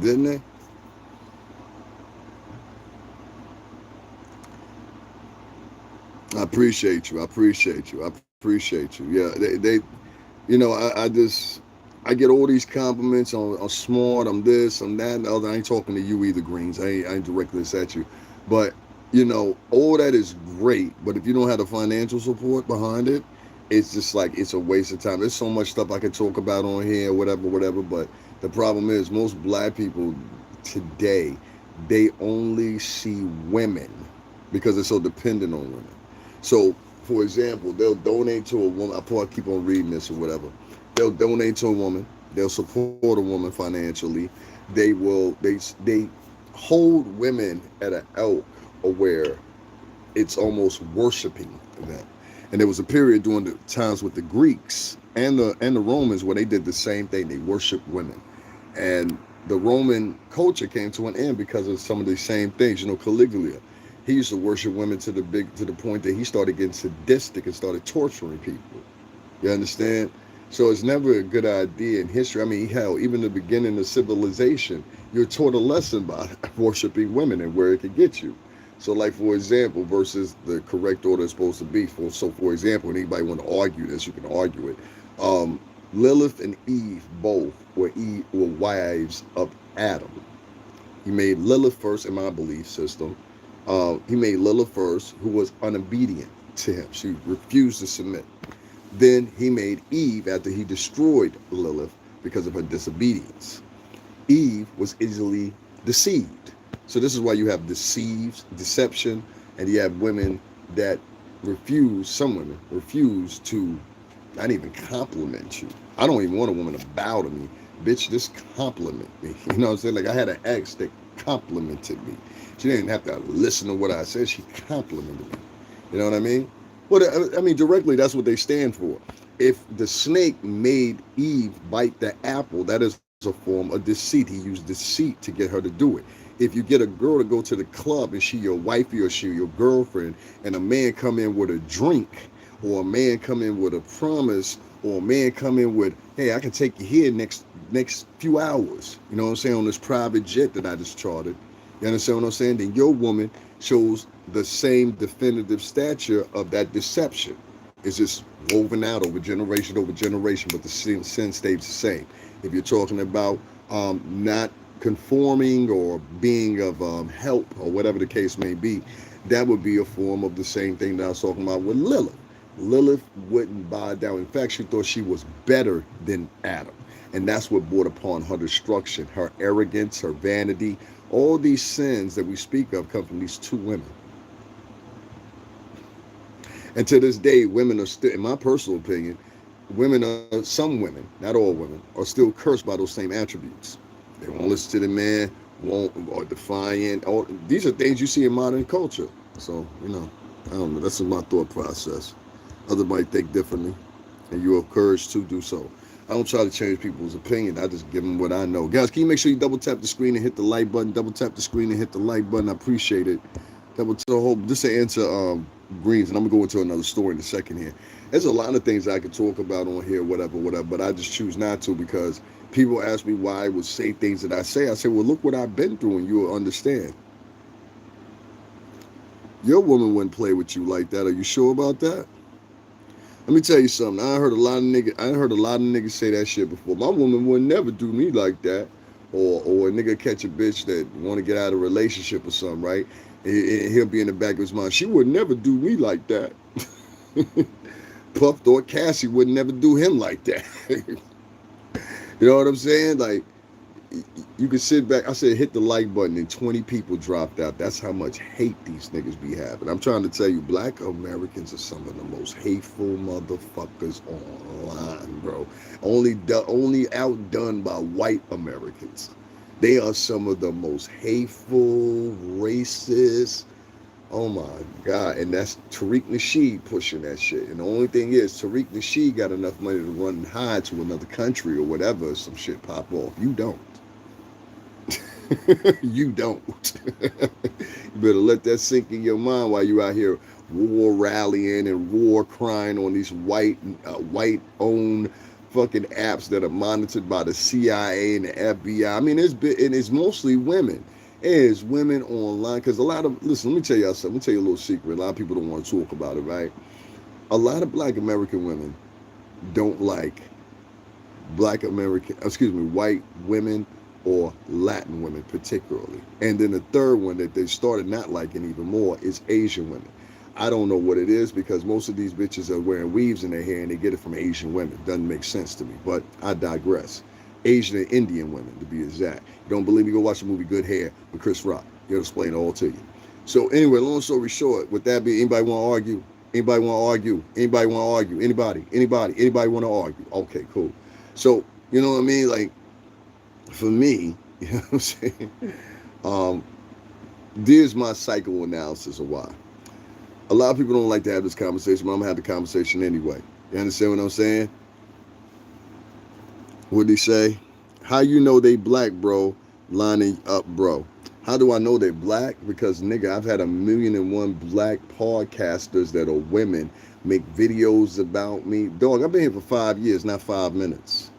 Didn't they? I appreciate you. Yeah, they you know, I get all these compliments on smart, I'm this, I'm that, and the other. I ain't talking to you either, Greens. I ain't directly at you. But, you know, all that is great. But if you don't have the financial support behind it, it's just like it's a waste of time. There's so much stuff I could talk about on here, whatever. But the problem is most black people today, they only see women because they're so dependent on women. So, for example, they'll donate to a woman. I probably keep on reading this or whatever. They'll donate to a woman. They'll support a woman financially. They hold women at an ilk where it's almost worshiping them. And there was a period during the times with the Greeks and the Romans where they did the same thing. They worshiped women, and the Roman culture came to an end because of some of the same things. You know, Caligula, he used to worship women to the point that he started getting sadistic and started torturing people. You understand? So it's never a good idea in history. I mean, hell, even the beginning of civilization, you're taught a lesson about worshiping women and where it could get you. So, like, for example, versus the correct order is supposed to be. So, for example, when anybody want to argue this, you can argue it. Lilith and Eve both were wives of Adam. He made Lilith first in my belief system. He made Lilith first, who was unobedient to him. She refused to submit. Then he made Eve after he destroyed Lilith because of her disobedience. Eve was easily deceived. So this is why you have deception, and you have women that some women refuse to not even compliment you. I don't even want a woman to bow to me. Bitch, just compliment me. You know what I'm saying? Like, I had an ex that complimented me. She didn't have to listen to what I said. She complimented me. You know what I mean? Well, I mean, directly, that's what they stand for. If the snake made Eve bite the apple, that is a form of deceit. He used deceit to get her to do it. If you get a girl to go to the club and she your wifey or she your girlfriend, and a man come in with a drink, or a man come in with a promise, or a man come in with, hey, I can take you here next few hours, you know what I'm saying, on this private jet that I just chartered. You understand what I'm saying? Then your woman shows the same definitive stature of that deception. It's just woven out over generation, but the sin stays the same. If you're talking about not conforming or being of help or whatever the case may be, that would be a form of the same thing that I was talking about with Lilith. Lilith wouldn't bow down. In fact, she thought she was better than Adam. And that's what brought upon her destruction, her arrogance, her vanity. All these sins that we speak of come from these two women. And to this day, women are still, in my personal opinion, some women, not all women, are still cursed by those same attributes. They won't listen to the man, or defiant. These are things you see in modern culture. So, you know, I don't know. That's my thought process. Others might think differently, and you're encouraged to do so. I don't try to change people's opinion. I just give them what I know. Guys, can you make sure you double tap the screen and hit the like button? Double tap the screen and hit the like button. I appreciate it. Double tap. This to answer Greens, and I'm gonna go into another story in a second here. There's a lot of things I could talk about on here, whatever, but I just choose not to because people ask me why I would say things that I say. I say, well, look what I've been through, and you will understand. Your woman wouldn't play with you like that. Are you sure about that? Let me tell you something. I heard a lot of niggas say that shit before. My woman would never do me like that. Or a nigga catch a bitch that want to get out of a relationship or something, right? And he'll be in the back of his mind. She would never do me like that. Puff thought Cassie would never do him like that. You know what I'm saying? Like, you can sit back. I said hit the like button and 20 people dropped out. That's how much hate these niggas be having. I'm trying to tell you, black Americans are some of the most hateful motherfuckers online, bro. Only outdone by white Americans. They are some of the most hateful, racist. Oh my God. And that's Tariq Nasheed pushing that shit. And the only thing is, Tariq Nasheed got enough money to run and hide to another country or whatever, some shit pop off. You don't. You don't. You better let that sink in your mind while you out here war rallying and war crying on these white owned fucking apps that are monitored by the CIA and the FBI. I mean, it's mostly women. It's women online because a lot of listen. Let me tell y'all something. Let me tell you a little secret. A lot of people don't want to talk about it, right? A lot of black American women don't like white women or Latin women particularly. And then the third one that they started not liking even more is Asian women. I don't know what it is because most of these bitches are wearing weaves in their hair and they get it from Asian women. Doesn't make sense to me, but I digress. Asian and Indian women, to be exact. You don't believe me? Go watch the movie Good Hair with Chris Rock. He'll explain it all to you. So anyway, long story short, with that being, anybody want to argue? Anybody want to argue? Anybody want to argue? Anybody want to argue? Okay, cool. So, you know what I mean? Like, for me, you know what I'm saying? There's my psychoanalysis of why. A lot of people don't like to have this conversation, but I'm going to have the conversation anyway. You understand what I'm saying? What'd he say? How you know they black, bro? Lining up, bro. How do I know they black? Because, nigga, I've had 1,000,001 black podcasters that are women make videos about me. Dog, I've been here for 5 years, not 5 minutes.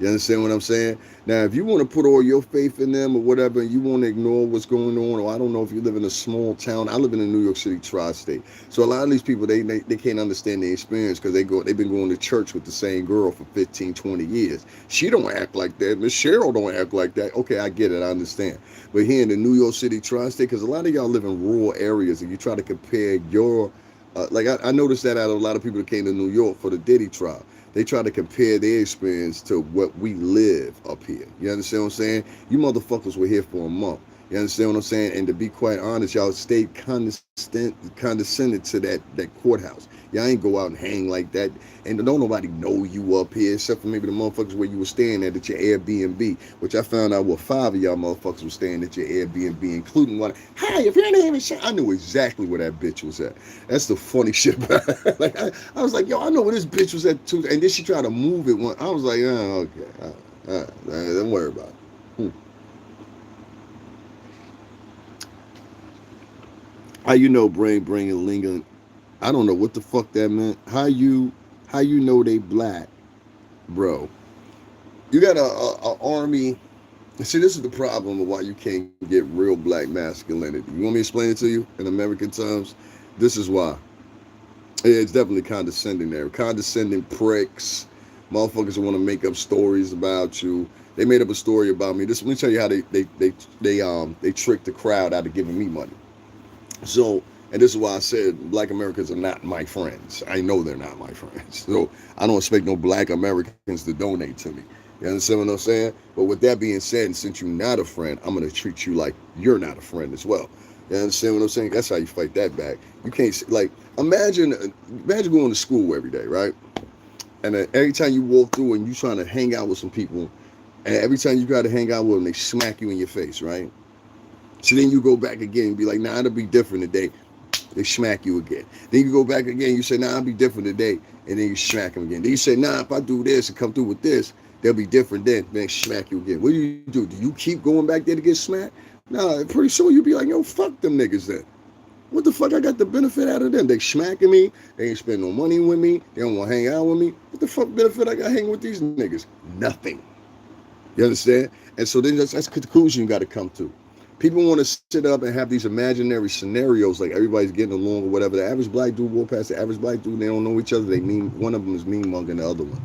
You understand what I'm saying? Now, if you want to put all your faith in them or whatever, and you want to ignore what's going on, or I don't know if you live in a small town. I live in the New York City tri-state. So a lot of these people, they can't understand the experience because they've been going to church with the same girl for 15, 20 years. She don't act like that. Miss Cheryl don't act like that. Okay, I get it. I understand. But here in the New York City tri-state, because a lot of y'all live in rural areas, and you try to compare your, I noticed that out of a lot of people that came to New York for the Diddy trial. They try to compare their experience to what we live up here. You understand what I'm saying? You motherfuckers were here for a month. You understand what I'm saying? And to be quite honest, y'all stayed condescended to that courthouse. Y'all ain't go out and hang like that. And don't nobody know you up here except for maybe the motherfuckers where you were staying at your Airbnb, which I found out 5 of y'all motherfuckers were staying at your Airbnb, including one. Hi, if your name is I knew exactly where that bitch was at. That's the funny shit. Like I was like, yo, I know where this bitch was at too. And then she tried to move it one. I was like, oh, okay. Don't worry about it. How you know bringing lingering? I don't know what the fuck that meant. How you know they black, bro? You got a army. See, this is the problem of why you can't get real black masculinity. You want me to explain it to you in American terms? This is why. It's definitely condescending there. Condescending pricks. Motherfuckers want to make up stories about you. They made up a story about me. Let me tell you how they tricked the crowd out of giving me money. So, and this is why I said black Americans are not my friends. I know they're not my friends. So I don't expect no black Americans to donate to me. You understand what I'm saying? But with that being said, and since you're not a friend, I'm going to treat you like you're not a friend as well. You understand what I'm saying? That's how you fight that back. You can't, like, imagine going to school every day, right? And every time you walk through and you trying to hang out with some people, and every time you try to hang out with them, they smack you in your face, right? So then you go back again and be like, nah, it'll be different today. They smack you again. Then you go back again. You say, nah, I'll be different today. And then you smack them again. Then you say, nah, if I do this and come through with this, they'll be different then. Then smack you again. What do you do? Do you keep going back there to get smacked? Nah, pretty soon you'll be like, yo, fuck them niggas then. What the fuck I got the benefit out of them? They smacking me. They ain't spend no money with me. They don't want to hang out with me. What the fuck benefit I got hanging with these niggas? Nothing. You understand? And so then that's the conclusion you got to come to. People want to sit up and have these imaginary scenarios like everybody's getting along or whatever. The average black dude walk past the average black dude. They don't know each other. They mean one of them is mean mugging the other one,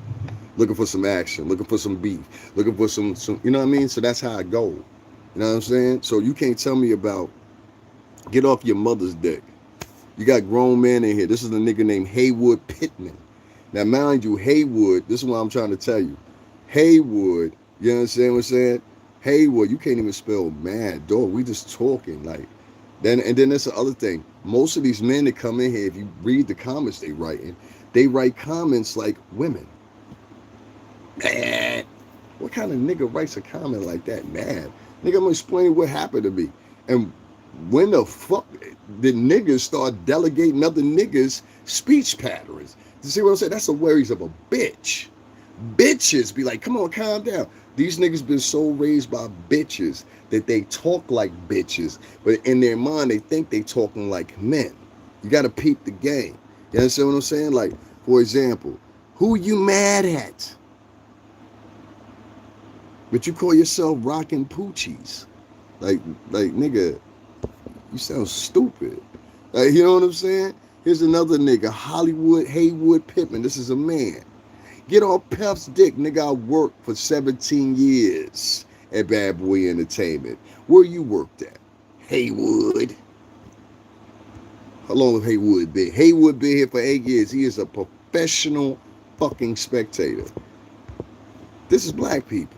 looking for some action, looking for some beef, looking for some. You know what I mean? So that's how I go. You know what I'm saying? So you can't tell me about get off your mother's dick. You got grown men in here. This is a nigga named Haywood Pittman. Now, mind you, Haywood. This is what I'm trying to tell you. Haywood. You understand what I'm saying? Haywood, you can't even spell mad, dog. We just talking like. Then that's the other thing. Most of these men that come in here, if you read the comments they write comments like women. Mad. What kind of nigga writes a comment like that? Mad. Nigga, I'm gonna explain what happened to me. And when the fuck did niggas start delegating other niggas' speech patterns? You see what I'm saying? That's the worries of a bitch. Bitches be like, come on, calm down. These niggas been so raised by bitches that they talk like bitches, but in their mind they think they talking like men. You gotta peep the game. You understand what I'm saying? Like, for example, who you mad at? But you call yourself rocking poochies. Like nigga, you sound stupid. Like, you know what I'm saying? Here's another nigga, Haywood Pittman. This is a man. Get off Puff's dick, nigga. I worked for 17 years at Bad Boy Entertainment. Where you worked at? Haywood. How long have Haywood been? Haywood been here for 8 years. He is a professional fucking spectator. This is black people.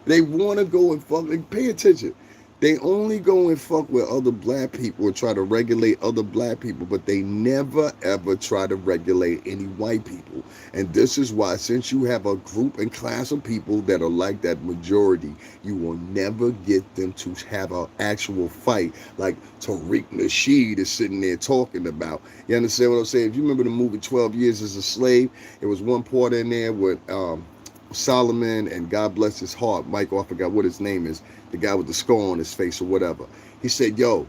They want to go and fuck. Like, pay attention. They only go and fuck with other black people and try to regulate other black people, but they never ever try to regulate any white people. And this is why, since you have a group and class of people that are like that majority, you will never get them to have an actual fight like Tariq Nasheed is sitting there talking about. You understand what I'm saying? If you remember the movie 12 Years as a Slave, it was one part in there with Solomon and God bless his heart, Michael, I forgot what his name is, the guy with the scar on his face or whatever. He said, yo,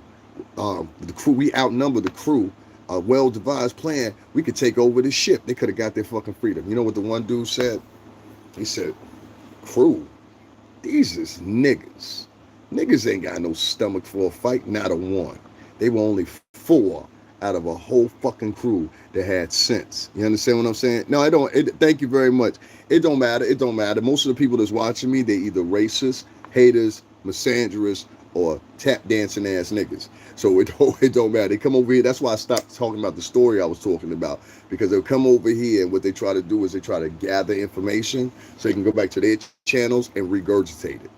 the crew, we outnumber the crew, a well-devised plan, we could take over the ship. They could have got their fucking freedom. You know what the one dude said? He said, crew, these is niggas. Niggas ain't got no stomach for a fight, not a one. They were only 4 out of a whole fucking crew that had sense. You understand what I'm saying? No, I don't. Thank you very much. It don't matter. It don't matter. Most of the people that's watching me, they either racist, haters, misandrous, or tap dancing ass niggas. So it don't matter. They come over here. That's why I stopped talking about the story I was talking about, because they'll come over here and what they try to do is they try to gather information so they can go back to their channels and regurgitate it.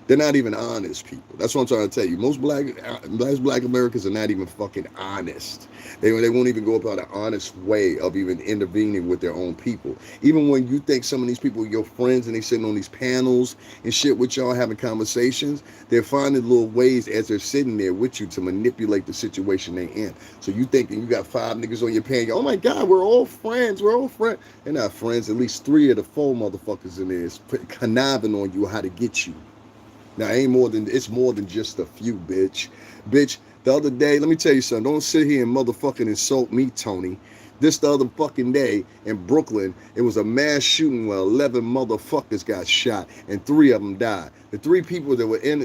They're not even honest people. That's what I'm trying to tell you. Most black Americans are not even fucking honest. They won't even go about an honest way of even intervening with their own people. Even when you think some of these people are your friends and they sitting on these panels and shit with y'all having conversations, they're finding little ways as they're sitting there with you to manipulate the situation they're in. So you thinking you got 5 niggas on your panel, oh my God, we're all friends. We're all friends. They're not friends. At least 3 of the 4 motherfuckers in there is conniving on you how to get you. Now, it's more than just a few, bitch. Bitch, the other day, let me tell you something. Don't sit here and motherfucking insult me, Tony. This the other fucking day in Brooklyn, it was a mass shooting where 11 motherfuckers got shot and 3 of them died. The 3 people that were in,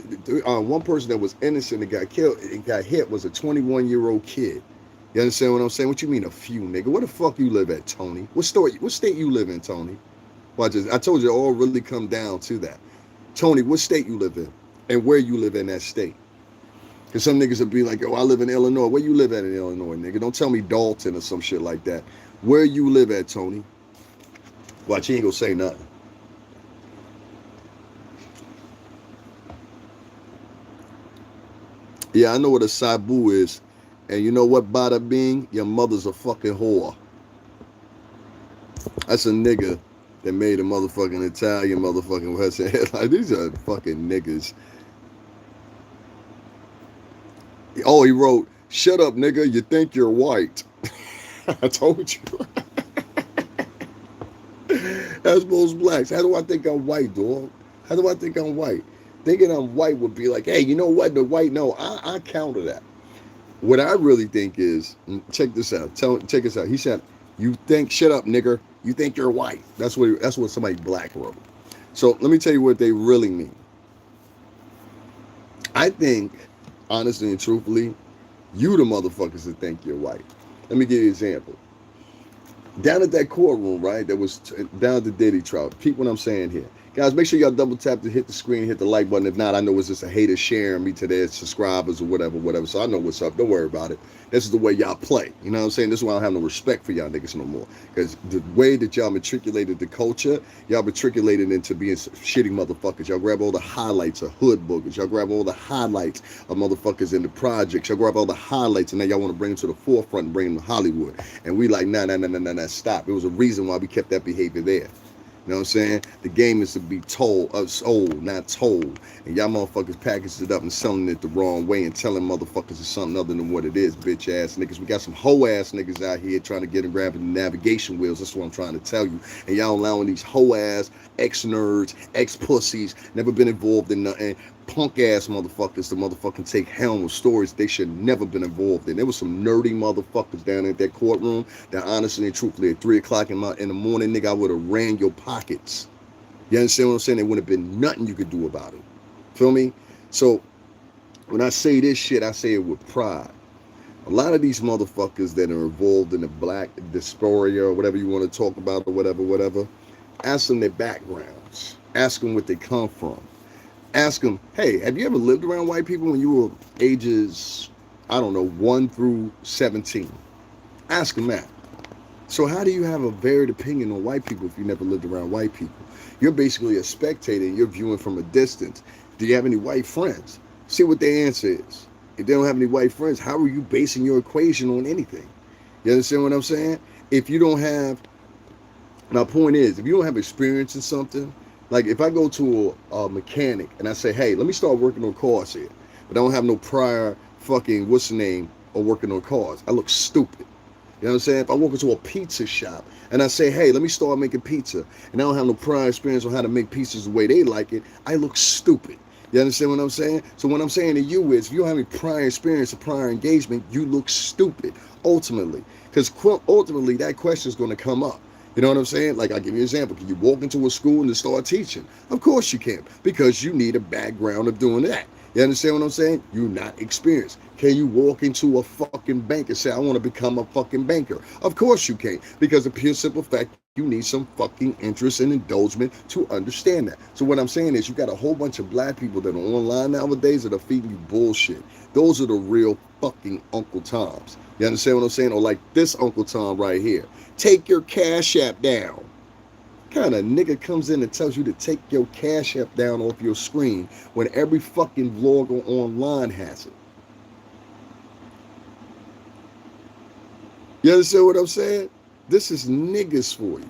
one person that was innocent that got killed and got hit was a 21-year-old kid. You understand what I'm saying? What you mean a few, nigga? Where the fuck you live at, Tony? What state you live in, Tony? Watch this. I told you it all really come down to that. Tony, what state you live in and where you live in that state? Because some niggas will be like, oh, I live in Illinois. Where you live at in Illinois, nigga? Don't tell me Dalton or some shit like that. Where you live at, Tony? Watch, he ain't gonna say nothing. Yeah, I know what a sabu is. And you know what, bada bing? Your mother's a fucking whore. That's a nigga that made a motherfucking Italian motherfucking West End. Like, these are fucking niggas. Oh, he wrote, "Shut up, nigga. You think you're white." I told you. That's most blacks. How do I think I'm white, dog? How do I think I'm white? Thinking I'm white would be like, hey, you know what? The white, no, I counter that. What I really think is, check this out. Check this out. He said, "You think, shut up, nigger. You think you're white." That's what somebody black wrote. So let me tell you what they really mean. I think, honestly and truthfully, you the motherfuckers that think you're white. Let me give you an example. Down at that courtroom, right? That was down at the Diddy trial. Peep what I'm saying here. Guys, make sure y'all double tap to hit the screen, hit the like button. If not, I know it's just a hater sharing me to their subscribers or whatever. So I know what's up. Don't worry about it. This is the way y'all play. You know what I'm saying? This is why I don't have no respect for y'all niggas no more. Because the way that y'all matriculated the culture, y'all matriculated into being shitty motherfuckers. Y'all grab all the highlights of hood boogers. Y'all grab all the highlights of motherfuckers in the projects. Y'all grab all the highlights and now y'all want to bring them to the forefront and bring them to Hollywood. And we like, nah, stop. It was a reason why we kept that behavior there. You know what I'm saying? The game is to be sold, not told. And y'all motherfuckers packaged it up and selling it the wrong way and telling motherfuckers it's something other than what it is, bitch ass niggas. We got some hoe ass niggas out here trying to get and grab the navigation wheels. That's what I'm trying to tell you. And y'all allowing these hoe ass ex-nerds, ex-pussies, never been involved in nothing, punk ass motherfuckers to motherfucking take helm with stories they should never been involved in. There was some nerdy motherfuckers down at that courtroom that honestly and truthfully at 3 o'clock in the morning, nigga, I would have ran your pockets. You understand what I'm saying? There wouldn't have been nothing you could do about it. Feel me? So when I say this shit, I say it with pride. A lot of these motherfuckers that are involved in the black dysphoria or whatever you want to talk about or whatever, ask them their backgrounds. Ask them what they come from. Ask them, hey, have you ever lived around white people when you were ages, I don't know, 1 through 17? Ask them that. So how do you have a varied opinion on white people if you never lived around white people? You're basically a spectator and you're viewing from a distance. Do you have any white friends? See what their answer is. If they don't have any white friends, how are you basing your equation on anything? You understand what I'm saying? If you don't have, my point is, if you don't have experience in something, like if I go to a mechanic and I say, hey, let me start working on cars here, but I don't have no prior fucking, what's the name, of working on cars, I look stupid. You know what I'm saying? If I walk into a pizza shop and I say, hey, let me start making pizza, and I don't have no prior experience on how to make pizzas the way they like it, I look stupid. You understand what I'm saying? So what I'm saying to you is, if you don't have any prior experience or prior engagement, you look stupid, ultimately. Because ultimately, that question is going to come up. You know what I'm saying? Like, I'll give you an example. Can you walk into a school and start teaching? Of course you can, because you need a background of doing that. You understand what I'm saying? You're not experienced. Can you walk into a fucking bank and say, I want to become a fucking banker? Of course you can, because the pure simple fact, you need some fucking interest and indulgence to understand that. So what I'm saying is, you got a whole bunch of black people that are online nowadays that are feeding you bullshit. Those are the real fucking Uncle Toms. You understand what I'm saying? Or like this Uncle Tom right here. Take your Cash App down. What kind of nigga comes in and tells you to take your Cash App down off your screen when every fucking vlogger online has it? You understand what I'm saying? This is niggas for you.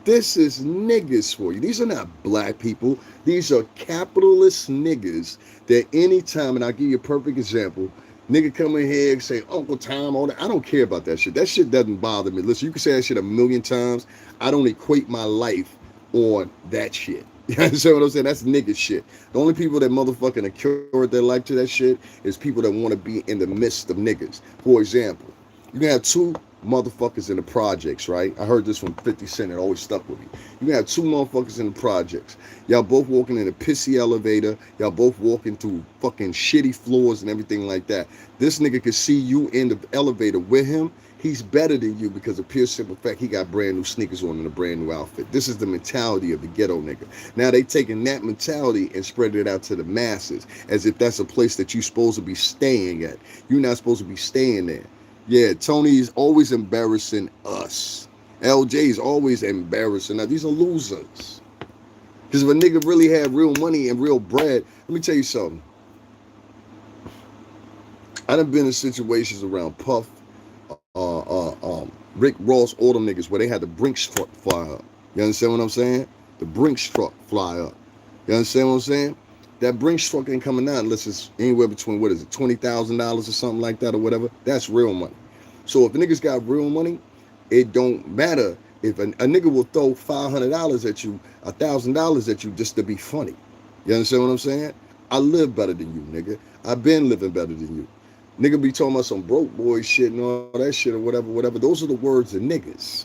This is niggas for you. These are not black people. These are capitalist niggas that anytime, and I'll give you a perfect example, nigga come in here and say, Uncle Tom, all that. I don't care about that shit. That shit doesn't bother me. Listen, you can say that shit a million times. I don't equate my life on that shit. You understand what I'm saying? That's nigga shit. The only people that motherfucking accurate their life to that shit is people that want to be in the midst of niggas. For example, you can have two motherfuckers in the projects, right? I heard this from 50 Cent. It always stuck with me. You can have two motherfuckers in the projects. Y'all both walking in a pissy elevator. Y'all both walking through fucking shitty floors and everything like that. This nigga could see you in the elevator with him. He's better than you because of pure simple fact he got brand new sneakers on and a brand new outfit. This is the mentality of the ghetto nigga. Now they taking that mentality and spreading it out to the masses as if that's a place that you're supposed to be staying at. You're not supposed to be staying there. Yeah, Tony's always embarrassing us. LJ's always embarrassing us. These are losers. Because if a nigga really had real money and real bread, let me tell you something. I done been in situations around Puff, Rick Ross, all them niggas where they had the Brinks truck fly up. You understand what I'm saying? The Brinks truck fly up. You understand what I'm saying? That Brinks truck ain't coming out unless it's anywhere between, what is it, $20,000 or something like that or whatever. That's real money. So if a nigga's got real money, it don't matter if a nigga will throw $500 at you, $1,000 at you just to be funny. You understand what I'm saying? I live better than you, nigga. I've been living better than you. Nigga be talking about some broke boy shit and all that shit or whatever, whatever. Those are the words of niggas.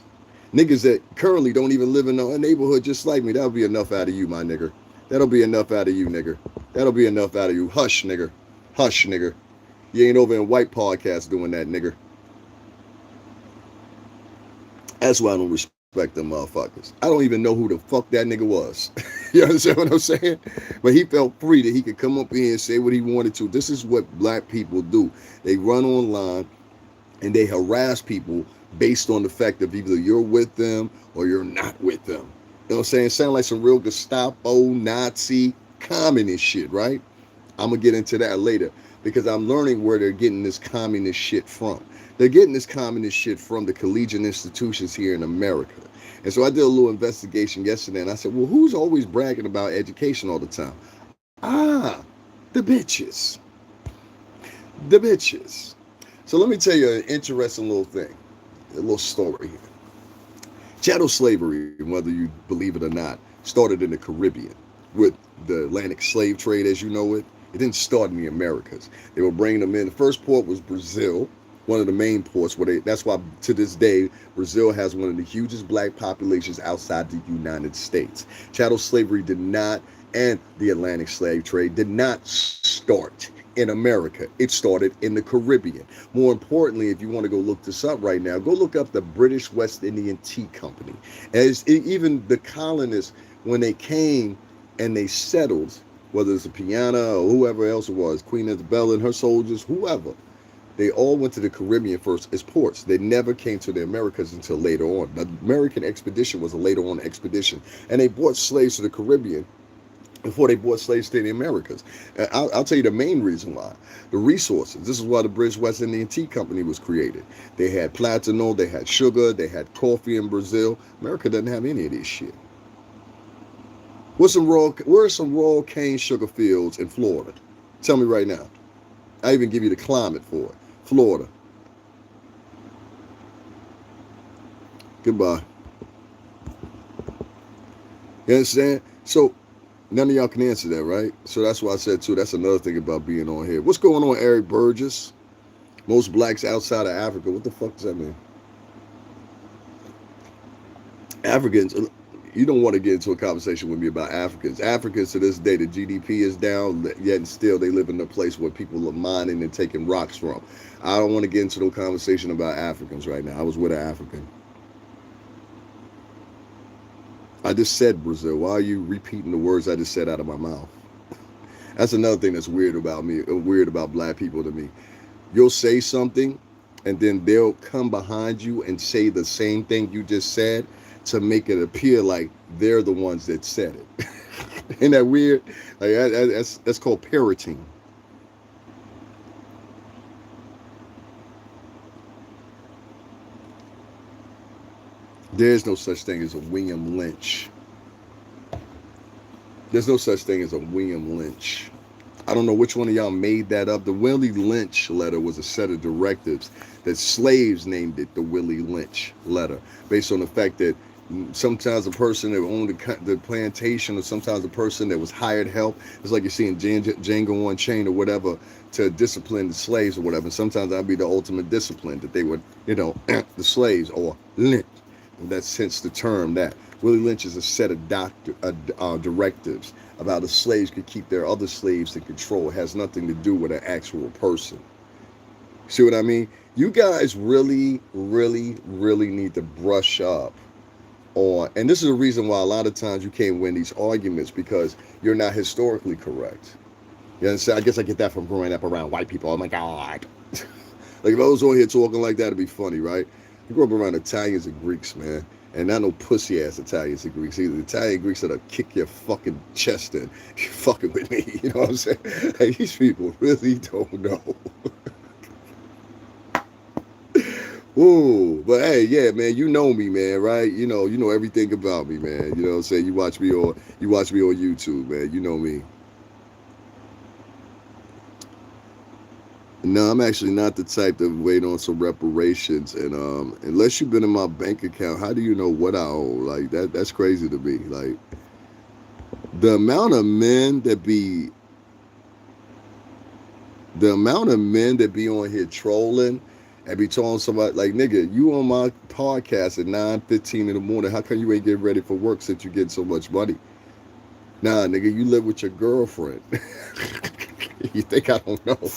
Niggas that currently don't even live in a neighborhood just like me. That'll be enough out of you, my nigga. That'll be enough out of you, nigga. That'll be enough out of you. Hush, nigga. Hush, nigga. You ain't over in white podcasts doing that, nigga. That's why I don't respect them motherfuckers. I don't even know who the fuck that nigga was. You understand what I'm saying? But he felt free that he could come up here and say what he wanted to. This is what black people do. They run online and they harass people based on the fact of either you're with them or you're not with them. You know what I'm saying? Sound like some real Gestapo, Nazi, communist shit, right? I'm going to get into that later because I'm learning where they're getting this communist shit from. They're getting this communist shit from the collegiate institutions here in America. And so I did a little investigation yesterday and I said, well, who's always bragging about education all the time? Ah, the bitches. The bitches. So let me tell you an interesting little thing, a little story here. Chattel slavery, whether you believe it or not, started in the Caribbean with the Atlantic slave trade as you know it. It didn't start in the Americas. They were bringing them in. The first port was Brazil, one of the main ports. That's why to this day, Brazil has one of the hugest black populations outside the United States. Chattel slavery did not, and the Atlantic slave trade did not start in America. It started in the Caribbean. More importantly, if you want to go look this up right now, go look up the British West Indian Tea Company. Even the colonists, when they came and they settled, whether it's a Piana or whoever else it was, Queen Isabella and her soldiers, whoever, they all went to the Caribbean first as ports. They never came to the Americas until later on. The American expedition was a later on expedition, and they brought slaves to the Caribbean before they brought slaves to the Americas. I'll tell you the main reason why. The resources. This is why the British West Indian Tea Company was created. They had platinum, they had sugar, they had coffee in Brazil. America doesn't have any of this shit. Where are some raw cane sugar fields in Florida? Tell me right now. I even give you the climate for it. Florida. Goodbye. You understand? So none of y'all can answer that, right? So that's why I said, too, that's another thing about being on here. What's going on, Ariel Burgess? Most blacks outside of Africa. What the fuck does that mean? Africans, you don't want to get into a conversation with me about Africans. Africans, to this day, the GDP is down, yet and still they live in a place where people are mining and taking rocks from. I don't want to get into no conversation about Africans right now. I was with an African. I just said Brazil. Why are you repeating the words I just said out of my mouth? That's another thing that's weird about me, weird about black people to me. You'll say something, and then they'll come behind you and say the same thing you just said to make it appear like they're the ones that said it. Isn't that weird? Like that's called parroting. There's no such thing as a William Lynch. There's no such thing as a William Lynch. I don't know which one of y'all made that up. The Willie Lynch letter was a set of directives that slaves named it the Willie Lynch letter, based on the fact that sometimes a person that owned the plantation, or sometimes a person that was hired help. It's like you see in Django Unchained or whatever, to discipline the slaves or whatever. And sometimes that'd be the ultimate discipline, that they would, the slaves, or lynch. And that's hence the term that. Willie Lynch is a set of directives about how the slaves could keep their other slaves in control. It has nothing to do with an actual person. See what I mean? You guys really, really, really need to brush up on, and this is the reason why a lot of times you can't win these arguments, because you're not historically correct. You understand? I guess I get that from growing up around white people. Oh my God. Like if I was on here talking like that, it'd be funny, right? I grew up around Italians and Greeks, man. And not no pussy ass Italians and Greeks either. Italian Greeks that'll kick your fucking chest in. You're fucking with me. You know what I'm saying? Like, these people really don't know. Ooh, but hey, yeah, man, you know me, man, right? You know everything about me, man. You know what I'm saying? You watch me on YouTube, man. You know me. No, I'm actually not the type to wait on some reparations, and unless you've been in my bank account, how do you know what I owe? Like that's crazy to me. Like the amount of men that be the amount of men that be on here trolling and be telling somebody like, nigga, you on my podcast at 9:15 in the morning. How come you ain't getting ready for work since you get so much money? Nah, nigga, you live with your girlfriend. You think I don't know?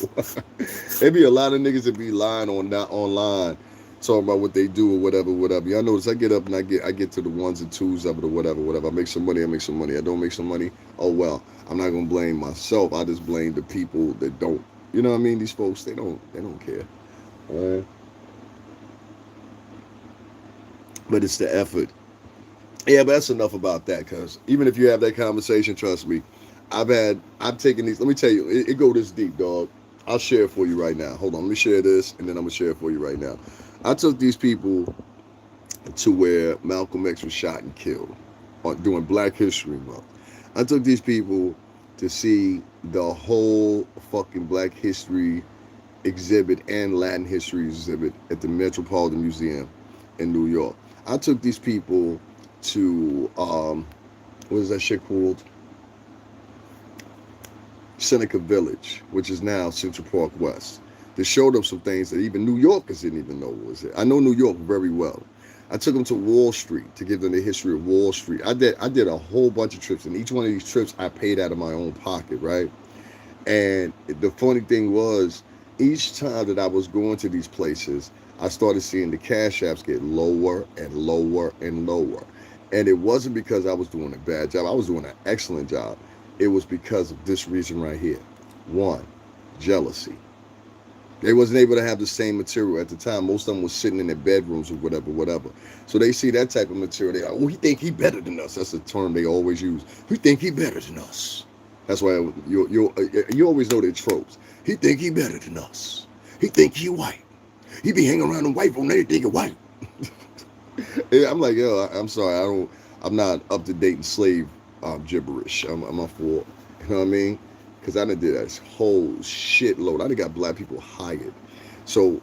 There be a lot of niggas that be lying on not online, talking about what they do or whatever, whatever. Y'all notice I get up and I get to the ones and twos of it or whatever, whatever. I make some money, I make some money. I don't make some money. Oh well, I'm not gonna blame myself. I just blame the people that don't. You know what I mean? These folks, they don't care. Alright? But it's the effort. Yeah, but that's enough about that. Cause even if you have that conversation, trust me, I've taken these. Let me tell you, it go this deep, dog. I'll share it for you right now. Hold on, let me share this, and then I'm gonna share it for you right now. I took these people to where Malcolm X was shot and killed, during Black History Month. I took these people to see the whole fucking Black History exhibit and Latin history exhibit at the Metropolitan Museum in New York. I took these people to what is that shit called? Seneca Village, which is now Central Park West. They showed them some things that even New Yorkers didn't even know was it. I know New York very well. I took them to Wall Street to give them the history of Wall Street. I did a whole bunch of trips, and each one of these trips I paid out of my own pocket, right? And the funny thing was, each time that I was going to these places, I started seeing the cash apps get lower and lower and lower. And it wasn't because I was doing a bad job. I was doing an excellent job. It was because of this reason right here. One, jealousy. They wasn't able to have the same material at the time. Most of them was sitting in their bedrooms or whatever, whatever. So they see that type of material. They, oh, he think he better than us. That's a term they always use. He think he better than us. That's why you always know their tropes. He think he better than us. He think he white. He be hanging around them white folk. They think he white. I'm like, yo, I'm sorry. I'm not up to date in slave gibberish. I'm a fool. You know what I mean? Because I done did that whole shitload. I done got black people hired. So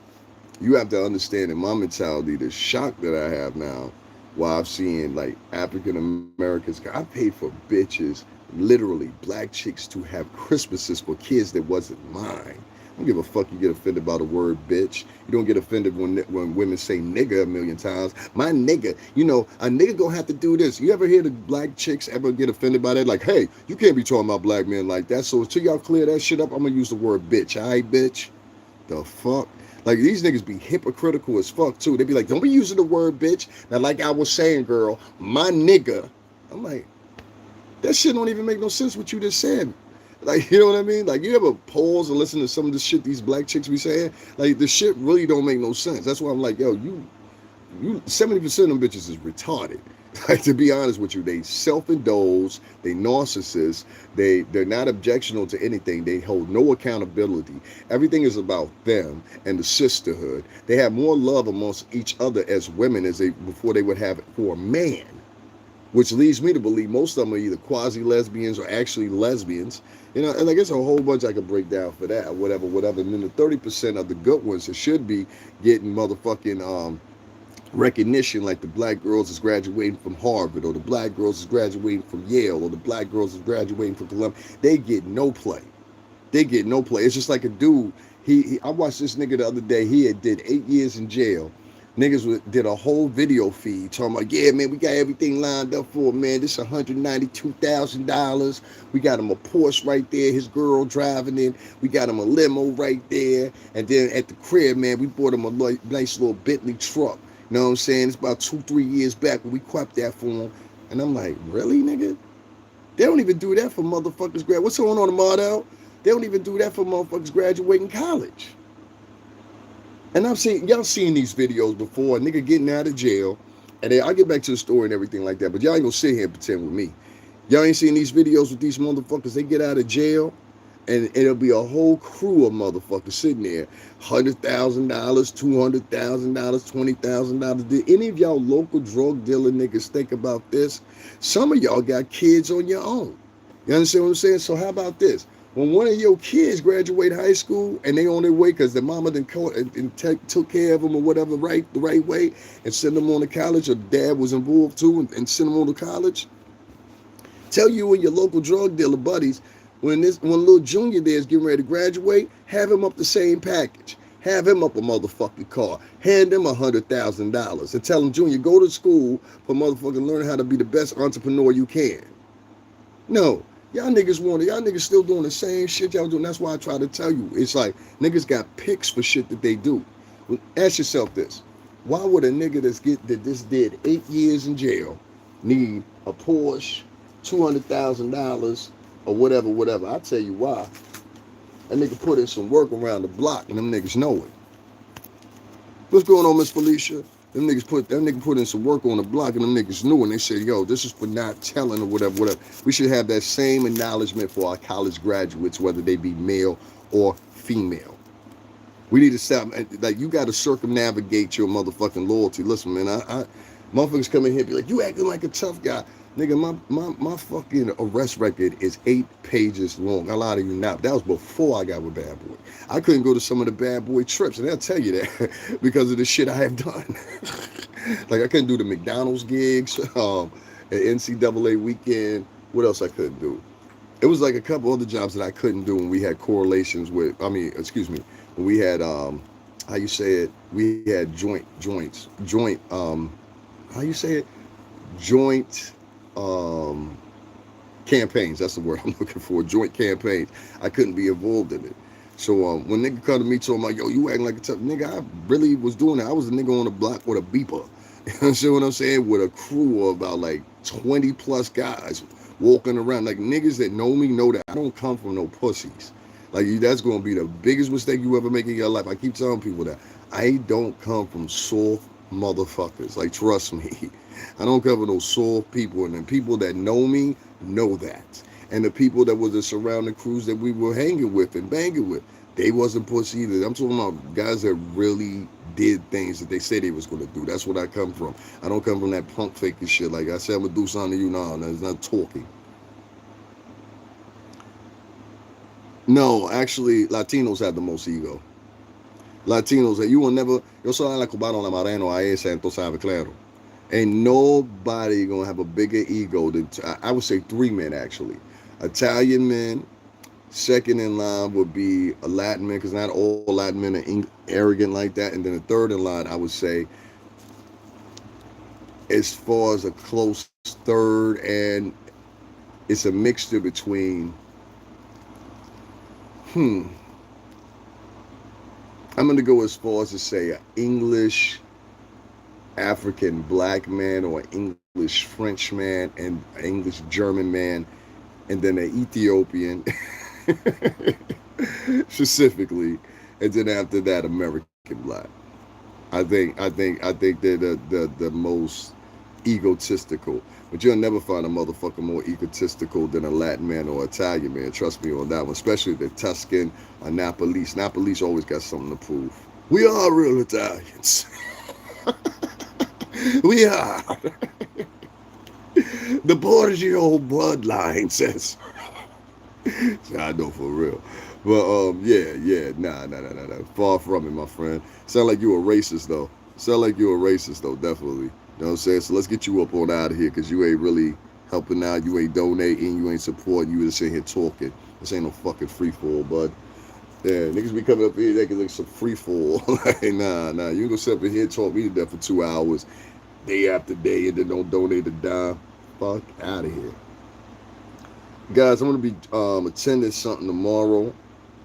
you have to understand in my mentality, the shock that I have now while I'm seeing like African Americans, I paid for bitches, literally black chicks, to have Christmases for kids that wasn't mine. I don't give a fuck you get offended by the word bitch. You don't get offended when women say nigga a million times. My nigga, a nigga gonna have to do this. You ever hear the black chicks ever get offended by that? Like, hey, you can't be talking about black men like that. So until y'all clear that shit up, I'm gonna use the word bitch. All right, bitch? The fuck? Like, these niggas be hypocritical as fuck, too. They be like, don't be using the word bitch. Now, like I was saying, girl, my nigga. I'm like, that shit don't even make no sense what you just said. Like, you know what I mean? Like, you ever pause and listen to some of the shit these black chicks be saying? Like, the shit really don't make no sense. That's why I'm like, yo, you 70% of them bitches is retarded. Like, to be honest with you, they self-indulge, they narcissists, they're not objectional to anything, they hold no accountability. Everything is about them and the sisterhood. They have more love amongst each other as women as before they would have it for a man. Which leads me to believe most of them are either quasi-lesbians or actually lesbians. And I guess a whole bunch I could break down for that, whatever. And then the 30% of the good ones that should be getting motherfucking recognition, like the black girls is graduating from Harvard, or the black girls is graduating from Yale, or the black girls is graduating from Columbia. They get no play. It's just like a dude. I watched this nigga the other day. He did 8 years in jail. Niggas did a whole video feed talking about, yeah, man, we got everything lined up for him, man. This $192,000. We got him a Porsche right there, his girl driving in. We got him a limo right there. And then at the crib, man, we bought him a nice little Bentley truck. You know what I'm saying? It's about 2-3 years back when we quapped that for him. And I'm like, really, nigga? They don't even do that for motherfuckers. What's going on, Amado? They don't even do that for motherfuckers graduating college. And y'all seen these videos before, a nigga getting out of jail, and then I'll get back to the story and everything like that, but y'all ain't gonna sit here and pretend with me. Y'all ain't seen these videos with these motherfuckers, they get out of jail, and it'll be a whole crew of motherfuckers sitting there, $100,000, $200,000, $20,000. Did any of y'all local drug dealer niggas think about this? Some of y'all got kids on your own. You understand what I'm saying? So how about this? When one of your kids graduate high school and they on their way because their mama took care of them or whatever the right way and send them on to college, or dad was involved too and send them on to college, tell you and your local drug dealer buddies, when little junior there is getting ready to graduate, have him up the same package. Have him up a motherfucking car. Hand him $100,000 and tell him, Junior, go to school for motherfucking learn how to be the best entrepreneur you can. No, y'all niggas still doing the same shit y'all doing. That's why I try to tell you. It's like niggas got picks for shit that they do. Ask yourself this. Why would a nigga that just did 8 years in jail need a Porsche, $200,000, or whatever? I'll tell you why. That nigga put in some work around the block, and them niggas know it. What's going on, Miss Felicia? That nigga put in some work on the block, and them niggas knew, and they said, yo, this is for not telling or whatever. We should have that same acknowledgement for our college graduates, whether they be male or female. We need to stop. Like, you got to circumnavigate your motherfucking loyalty. Listen, man, I motherfuckers come in here and be like, you acting like a tough guy. Nigga, my fucking arrest record is 8 pages long. I lie to you not. That was before I got with Bad Boy. I couldn't go to some of the Bad Boy trips, and they'll tell you that because of the shit I have done. Like, I couldn't do the McDonald's gigs, at NCAA weekend. What else I couldn't do? It was like a couple other jobs that I couldn't do when we had correlations with, when we had, how you say it? We had joint, how you say it? Joint, campaigns. That's the word I'm looking for. Joint campaigns. I couldn't be involved in it. So when nigga come to me talking about, yo, you acting like a tough nigga, I really was doing that. I was a nigga on the block with a beeper. You see what I'm saying? With a crew of about like 20 plus guys walking around. Like, niggas that know me know that I don't come from no pussies. Like, that's going to be the biggest mistake you ever make in your life. I keep telling people that. I don't come from soft motherfuckers. Like, trust me. I don't come from no soft people. And the people that know me know that. And the people that were the surrounding crews that we were hanging with and banging with, they wasn't pussy either. I'm talking about guys that really did things that they said they was going to do. That's what I come from. I don't come from that punk faking shit. Like, I said, I'm going to do something to you. No, that's not talking. No, actually, Latinos have the most ego. Latinos, you will never, yo soy la cubano, la mareno, a esa, entonces sabe claro. Ain't nobody gonna have a bigger ego than, I would say 3 men actually. Italian men, second in line would be a Latin man, because not all Latin men are arrogant like that. And then the third in line, I would say, as far as a close third, and it's a mixture between, I'm going to go as far as to say an English African black man, or an English French man, and an English German man, and then an Ethiopian specifically, and then after that American black. I think they're the most egotistical. But you'll never find a motherfucker more egotistical than a Latin man or Italian man. Trust me on that one. Especially the Tuscan or Napolese. Napolese always got something to prove. We are real Italians. We are. The Borgio bloodline says. I know for real. But nah. Far from it, my friend. Sound like you a racist though. Definitely. You know what I'm saying? So let's get you up on out of here, because you ain't really helping out. You ain't donating. You ain't supporting. You just sitting here talking. This ain't no fucking free fall, bud. Yeah, niggas be coming up here, they can like some free fall. Like, nah. You ain't gonna sit up in here and talk me to death for 2 hours, day after day, and then don't donate a dime. Fuck out of here. Guys, I'm gonna be attending something tomorrow.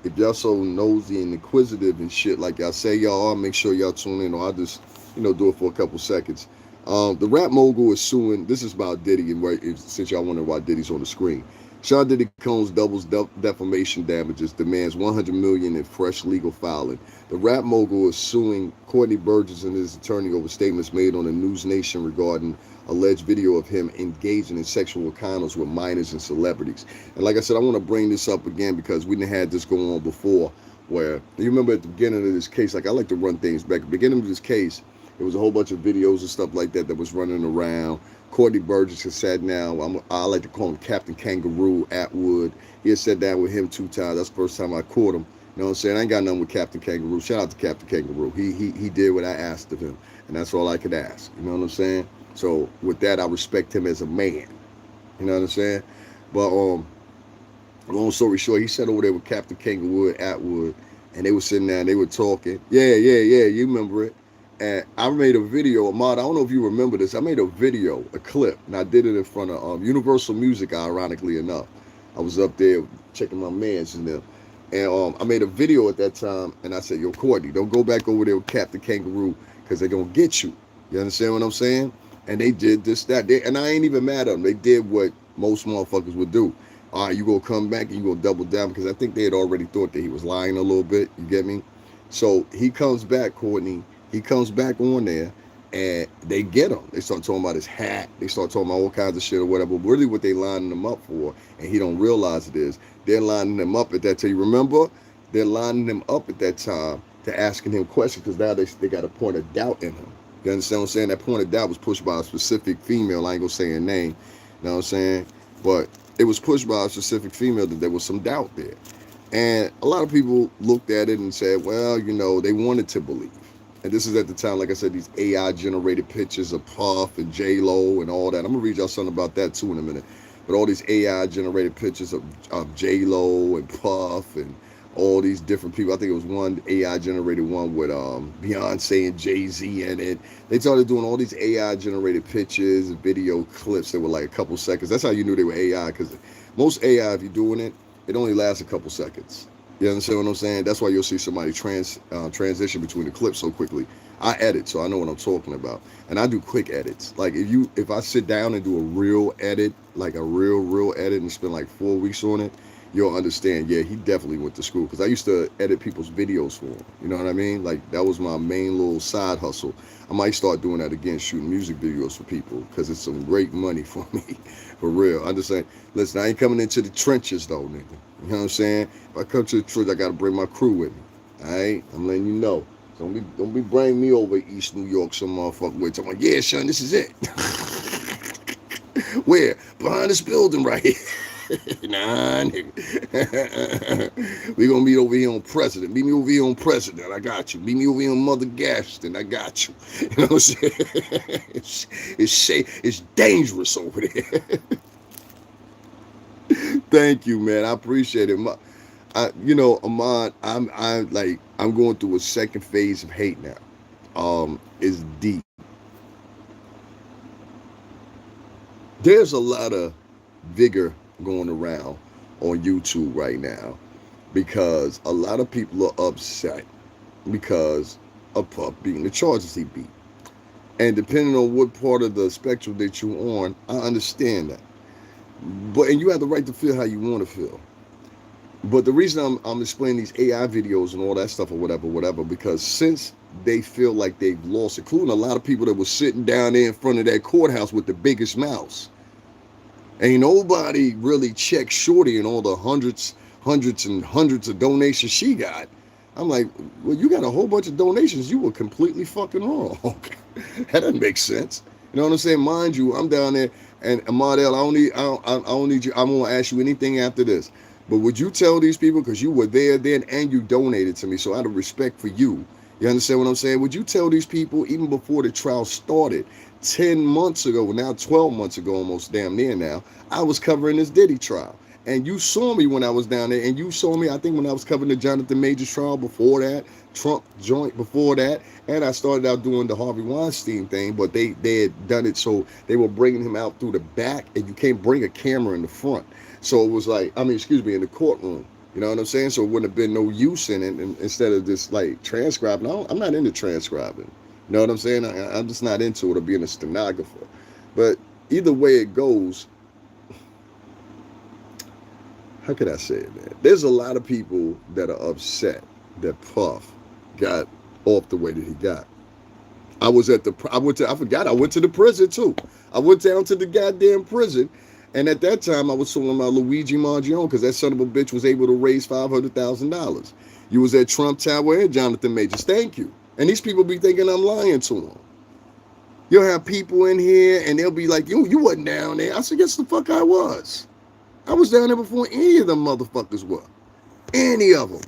If y'all so nosy and inquisitive and shit like y'all say y'all are, make sure y'all tune in, or I'll just, do it for a couple seconds. The rap mogul is suing. This is about Diddy, and since y'all wondering why Diddy's on the screen. Sean Diddy Combs doubles defamation damages, demands $100 million in fresh legal filing. The rap mogul is suing Courtney Burgess and his attorney over statements made on the News Nation regarding alleged video of him engaging in sexual encounters with minors and celebrities. And like I said, I want to bring this up again because we didn't had this going on before, where you remember at the beginning of this case, like I like to run things back. At the beginning of this case, It was a whole bunch of videos and stuff like that that was running around. Courtney Burgess has sat down. I like to call him Captain Kangaroo Atwood. He had sat down with him 2 times. That's the first time I caught him. You know what I'm saying? I ain't got nothing with Captain Kangaroo. Shout out to Captain Kangaroo. He did what I asked of him, and that's all I could ask. You know what I'm saying? So with that, I respect him as a man. You know what I'm saying? But long story short, he sat over there with Captain Kangaroo Atwood, and they were sitting there and they were talking. Yeah, you remember it. And I made a video, Ahmad, I don't know if you remember this. I made a video, a clip, and I did it in front of Universal Music, ironically enough. I was up there checking my mans and them. And I made a video at that time, and I said, yo, Courtney, don't go back over there with Captain Kangaroo, because they're going to get you. You understand what I'm saying? And they did this, that. And I ain't even mad at them. They did what most motherfuckers would do. All right, you going to come back and you going to double down, because I think they had already thought that he was lying a little bit. You get me? So he comes back, Courtney. He comes back on there, and they get him. They start talking about his hat. They start talking about all kinds of shit or whatever. But really what they lining him up for, and he don't realize it is, they're lining him up at that time. You remember? They're lining him up at that time to asking him questions, because now they got a point of doubt in him. You understand what I'm saying? That point of doubt was pushed by a specific female. I ain't going to say her name. You know what I'm saying? But it was pushed by a specific female that there was some doubt there. And a lot of people looked at it and said, well, you know, they wanted to believe. And this is at the time, like I said, these AI-generated pictures of Puff and J-Lo and all that. I'm going to read y'all something about that, too, in a minute. But all these AI-generated pictures of J-Lo and Puff and all these different people. I think it was one AI-generated one with Beyonce and Jay-Z in it. They started doing all these AI-generated pictures and video clips that were like a couple seconds. That's how you knew they were AI, because most AI, if you're doing it, it only lasts a couple seconds. You understand what I'm saying? That's why you'll see somebody transition between the clips so quickly. I edit, so I know what I'm talking about. And I do quick edits. Like if I sit down and do a real edit, like a real edit, and spend like 4 weeks on it, you'll understand, yeah, he definitely went to school. Because I used to edit people's videos for him. You know what I mean? Like, that was my main little side hustle. I might start doing that again, shooting music videos for people, because it's some great money for me. For real. I'm just saying, listen, I ain't coming into the trenches, though, nigga. You know what I'm saying? If I come to the trench, I got to bring my crew with me. All right? I'm letting you know. Don't be bringing me over East New York some motherfucker with. I'm like, yeah, son, this is it. Where? Behind this building right here. Nah, nigga. We gonna meet over here on President. Meet me over here on President. I got you. Meet me over here on Mother Gaston. I got you. You know what I'm saying? It's dangerous over there. Thank you, man. I appreciate it. Ahmad, I'm going through a second phase of hate now. It's deep. There's a lot of vigor going around on YouTube right now, because a lot of people are upset because of Puff beating the charges he beat. And depending on what part of the spectrum that you're on, I understand that. And you have the right to feel how you want to feel. But the reason I'm explaining these AI videos and all that stuff or whatever, because since they feel like they've lost, including a lot of people that were sitting down there in front of that courthouse with the biggest mouths, ain't nobody really checked Shorty and all the hundreds and hundreds of donations she got. I'm like, well, you got a whole bunch of donations. You were completely fucking wrong. That doesn't make sense. You know what I'm saying? Mind you, I'm down there, and Amadel, I don't need you. I won't ask you anything after this. But would you tell these people, because you were there then and you donated to me, so out of respect for you, you understand what I'm saying? Would you tell these people, even before the trial started, 10 months ago, now 12 months ago, almost damn near now, I was covering this Diddy trial. And you saw me when I was down there, and you saw me, I think, when I was covering the Jonathan Majors trial before that, Trump joint before that, and I started out doing the Harvey Weinstein thing, but they had done it so they were bringing him out through the back, and you can't bring a camera in the front. So it was like, in the courtroom. You know what I'm saying? So it wouldn't have been no use in it, and instead of just like transcribing. I'm not into transcribing. You know what I'm saying? I'm just not into it, or being a stenographer. But either way it goes, how could I say it, man? There's a lot of people that are upset that Puff got off the way that he got. I went to the prison too. I went down to the goddamn prison. And at that time, I was talking about Luigi Mangione, because that son of a bitch was able to raise $500,000. You was at Trump Tower and Jonathan Majors. Thank you. And these people be thinking I'm lying to them. You'll have people in here and they'll be like, you wasn't down there. I said, yes, the fuck I was. I was down there before any of them motherfuckers were. Any of them.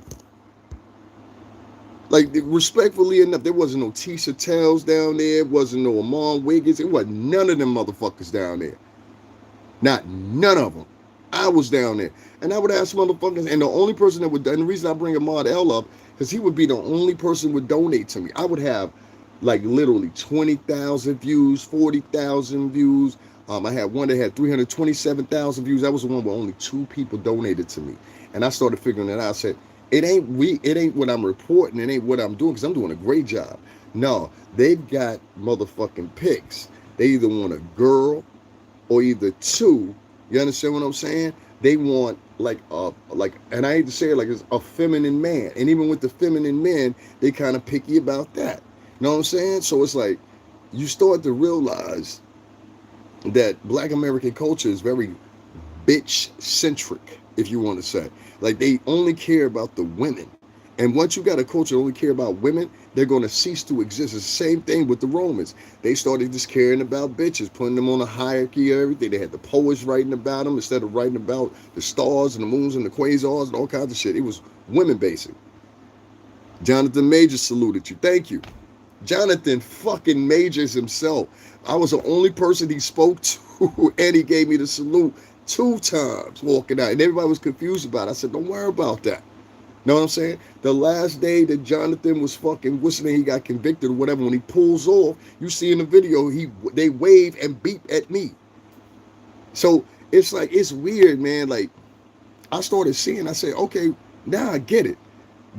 Like, respectfully enough, there wasn't no Tisha Tells down there. Wasn't no Amon Wiggins. It wasn't none of them motherfuckers down there. Not none of them. I was down there. And I would ask motherfuckers, and the only person that would, and the reason I bring Ahmad L up, because he would be the only person who would donate to me. I would have, like, literally 20,000 views, 40,000 views. I had one that had 327,000 views. That was the one where only 2 people donated to me. And I started figuring that out. I said, it ain't what I'm reporting, it ain't what I'm doing, because I'm doing a great job. No, they've got motherfucking pics. They either want a girl or either 2. You understand what I'm saying? They want and I hate to say it, like it's a feminine man. And even with the feminine men, they kind of picky about that. You know what I'm saying? So it's like you start to realize that Black American culture is very bitch centric, if you want to say. Like, they only care about the women. And once you got a culture that only care about women, they're going to cease to exist. It's the same thing with the Romans. They started just caring about bitches, putting them on a hierarchy of everything. They had the poets writing about them instead of writing about the stars and the moons and the quasars and all kinds of shit. It was women basic. Jonathan Majors saluted you. Thank you. Jonathan fucking Majors himself. I was the only person he spoke to, and he gave me the salute 2 times walking out. And everybody was confused about it. I said, don't worry about that. Know what I'm saying? The last day that Jonathan was fucking whistling, he got convicted or whatever, when he pulls off, you see in the video, they wave and beep at me. So it's like, it's weird, man. Like, I started seeing, I said, okay, now I get it.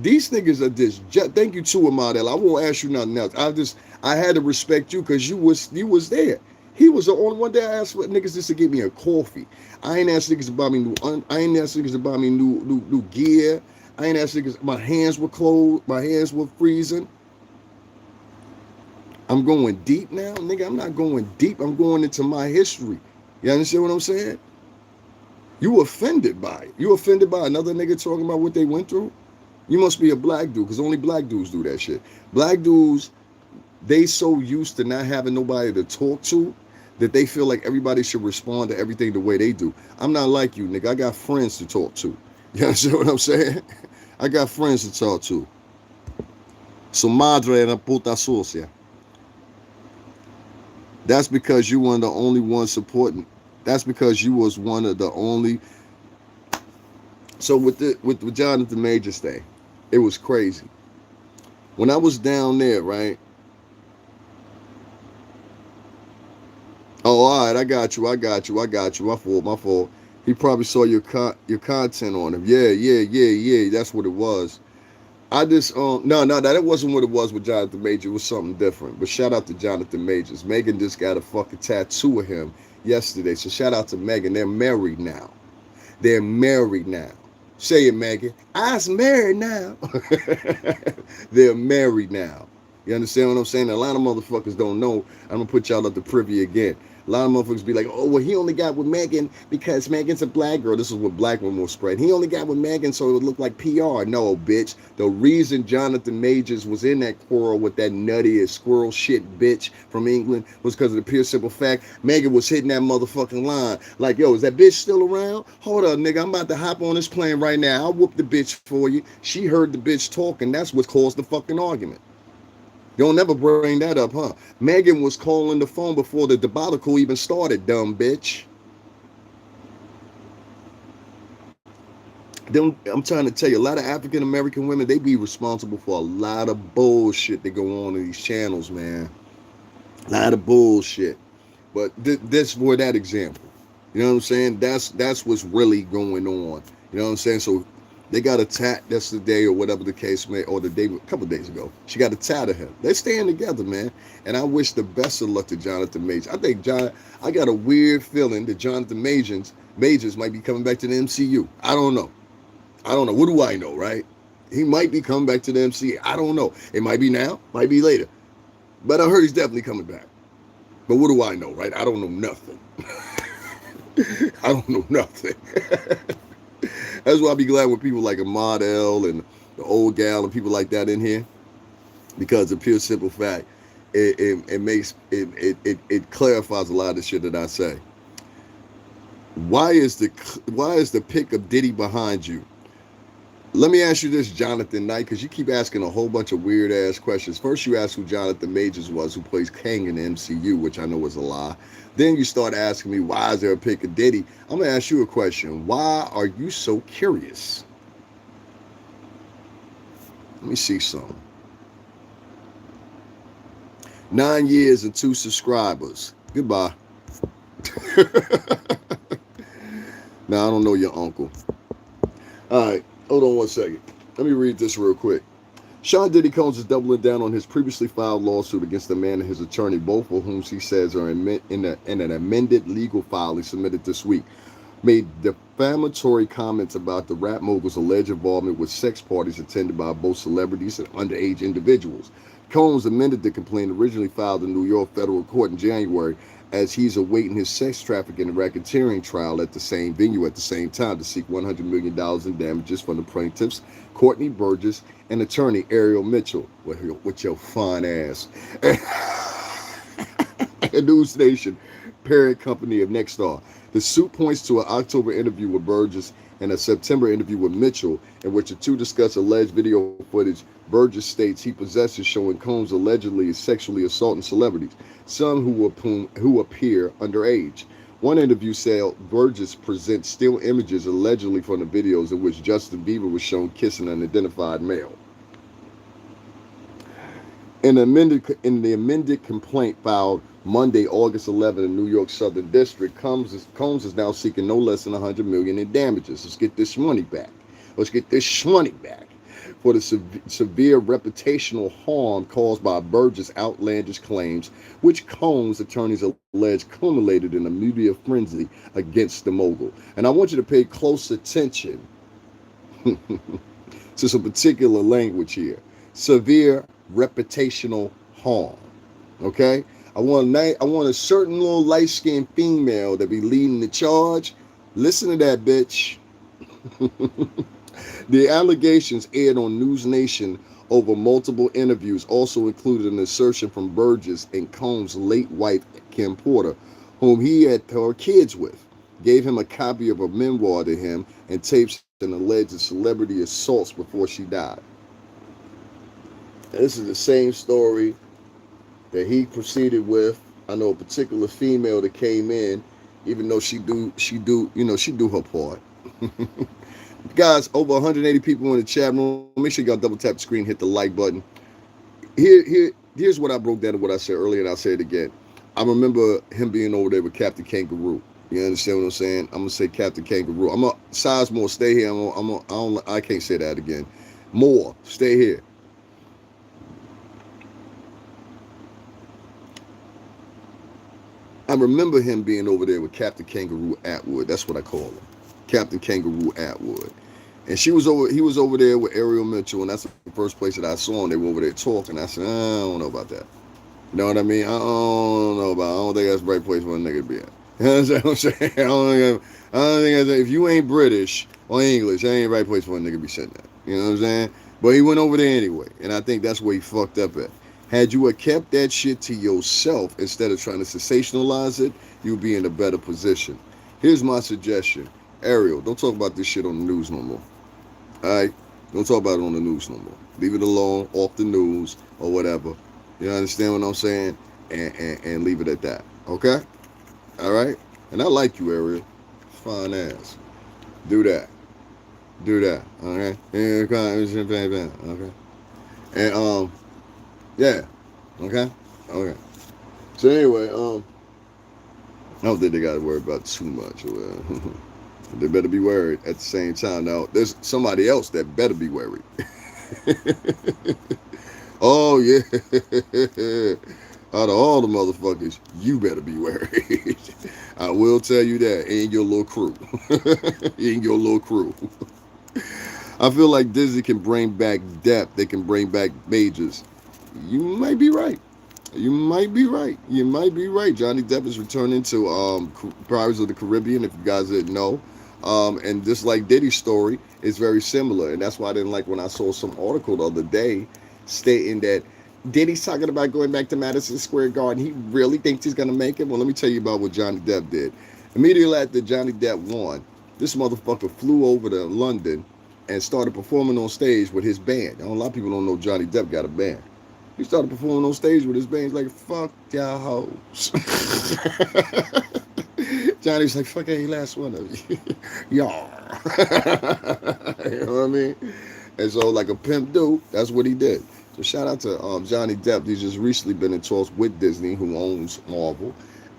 These niggas are just, thank you too, Amadel. I won't ask you nothing else. I had to respect you because you was there. He was the only one day I asked what niggas just to get me a coffee. I ain't asked niggas to buy me new gear. I ain't asked niggas, my hands were closed, my hands were freezing. I'm going deep now? Nigga, I'm not going deep. I'm going into my history. You understand what I'm saying? You offended by it. You offended by another nigga talking about what they went through? You must be a black dude, because only black dudes do that shit. Black dudes, they so used to not having nobody to talk to that they feel like everybody should respond to everything the way they do. I'm not like you, nigga. I got friends to talk to. You understand what I'm saying? I got friends to talk to. Su madre era puta sucia. That's because you were the only one supporting. That's because you was one of the only. So with Jonathan Majors thing, it was crazy. When I was down there, right? Oh, all right, I got you. My fault. He probably saw your content on him. Yeah. That's what it was. I just no, that wasn't what it was with Jonathan Majors. It was something different. But shout out to Jonathan Majors. Megan just got a fucking tattoo of him yesterday. So shout out to Megan. They're married now. Say it, Megan. I's married now. They're married now. You understand what I'm saying? A lot of motherfuckers don't know. I'm going to put y'all up to privy again. A lot of motherfuckers be like, oh, well, he only got with Megan because Megan's a black girl. This is what black women will spread. He only got with Megan so it would look like PR. No, bitch. The reason Jonathan Majors was in that quarrel with that nutty as squirrel shit bitch from England was because of the pure simple fact Megan was hitting that motherfucking line. Like, yo, is that bitch still around? Hold up, nigga. I'm about to hop on this plane right now. I'll whoop the bitch for you. She heard the bitch talking. That's what caused the fucking argument. You'll never bring that up, huh? Megan was calling the phone before the debacle even started, dumb bitch. I'm trying to tell you, a lot of African American women, they be responsible for a lot of bullshit that go on in these channels, man. A lot of bullshit. But this for that example. You know what I'm saying? That's what's really going on. You know what I'm saying? So they got attacked yesterday or whatever the case may, or a couple of days ago. She got attacked of him. They're staying together, man. And I wish the best of luck to Jonathan Majors. I got a weird feeling that Jonathan Majors might be coming back to the MCU. I don't know. What do I know, right? He might be coming back to the MCU. I don't know. It might be now, might be later. But I heard he's definitely coming back. But what do I know, right? I don't know nothing. I don't know nothing. That's why I be glad when people like Ahmad L and the old gal and people like that in here. Because the pure simple fact, it makes it clarifies a lot of the shit that I say. Why is the pic of Diddy behind you? Let me ask you this, Jonathan Knight, because you keep asking a whole bunch of weird ass questions. First, you asked who Jonathan Majors was, who plays Kang in the MCU, which I know is a lie. Then you start asking me, why is there a pic of Diddy? I'm going to ask you a question. Why are you so curious? Let me see something. 9 years and 2 subscribers. Goodbye. Now, I don't know your uncle. All right, hold on one second. Let me read this real quick. Sean Diddy Combs is doubling down on his previously filed lawsuit against the man and his attorney, both of whom he says are in an amended legal filing submitted this week. Made defamatory comments about the rap mogul's alleged involvement with sex parties attended by both celebrities and underage individuals. Combs amended the complaint originally filed in New York federal court in January, as he's awaiting his sex trafficking and racketeering trial at the same venue at the same time to seek $100 million in damages from the plaintiffs, Courtney Burgess, and attorney Ariel Mitchell, with your fine ass. A News Nation, parent company of Nexstar. The suit points to an October interview with Burgess and a September interview with Mitchell, in which the two discuss alleged video footage Burgess states he possesses showing Combs allegedly sexually assaulting celebrities, some who appear underage. One interview said Burgess presents still images allegedly from the videos in which Justin Bieber was shown kissing an identified male. In the amended complaint filed Monday, August 11, in New York Southern District, Combs is now seeking no less than $100 million in damages. Let's get this money back. For the severe reputational harm caused by Burgess' outlandish claims, which Combs' attorneys allege culminated in a media frenzy against the mogul. And I want you to pay close attention to some particular language here. Severe reputational harm. Okay? I want a certain little light-skinned female to be leading the charge. Listen to that, bitch. The allegations aired on News Nation over multiple interviews also included an assertion from Burgess and Combs' late wife, Kim Porter, whom he had her kids with, gave him a copy of a memoir to him and tapes and alleged celebrity assaults before she died. This is the same story that he proceeded with. I know a particular female that came in, even though she do her part. Guys, over 180 people in the chat room. Make sure y'all double tap the screen, hit the like button. Here's what I broke down to what I said earlier, and I'll say it again. I remember him being over there with Captain Kangaroo. You understand what I'm saying? I'm gonna say Captain Kangaroo. I'm a Sizemore, stay here. I can't say that again. More, stay here. I remember him being over there with Captain Kangaroo Atwood. That's what I call him. Captain Kangaroo Atwood. And he was over there with Ariel Mitchell, and that's the first place that I saw him. They were over there talking. I said, I don't know about that. You know what I mean? I don't think that's the right place for a nigga to be at. You know what I'm saying? I don't think if you ain't British or English, that ain't the right place for a nigga to be sitting at. You know what I'm saying? But he went over there anyway, and I think that's where he fucked up at. Had you kept that shit to yourself instead of trying to sensationalize it, you'd be in a better position. Here's my suggestion. Ariel, don't talk about this shit on the news no more. Alright? Don't talk about it on the news no more. Leave it alone, off the news, or whatever. You understand what I'm saying? And leave it at that. Okay? Alright? And I like you, Ariel. Fine ass. Do that. Okay? Okay? And, yeah. Okay? Okay. So anyway, I don't think they got to worry about too much. They better be worried at the same time. Now, there's somebody else that better be worried. Oh, yeah. Out of all the motherfuckers, you better be worried. I will tell you that. And your little crew. I feel like Disney can bring back Depp. They can bring back Majors. You might be right. Johnny Depp is returning to Pirates of the Caribbean, if you guys didn't know. And just like Diddy's story, it's very similar. And that's why I didn't like when I saw some article the other day stating that Diddy's talking about going back to Madison Square Garden. He really thinks he's gonna make it. Well, let me tell you about what Johnny Depp did. Immediately after Johnny Depp won, this motherfucker flew over to London and started performing on stage with his band. Now, a lot of people don't know Johnny Depp got a band. He started performing on stage with his band. He's like, fuck y'all hoes. Johnny's like, fuck any last one of you. Y'all. You know what I mean? And so, like a pimp do, that's what he did. So shout out to Johnny Depp. He's just recently been in talks with Disney, who owns Marvel.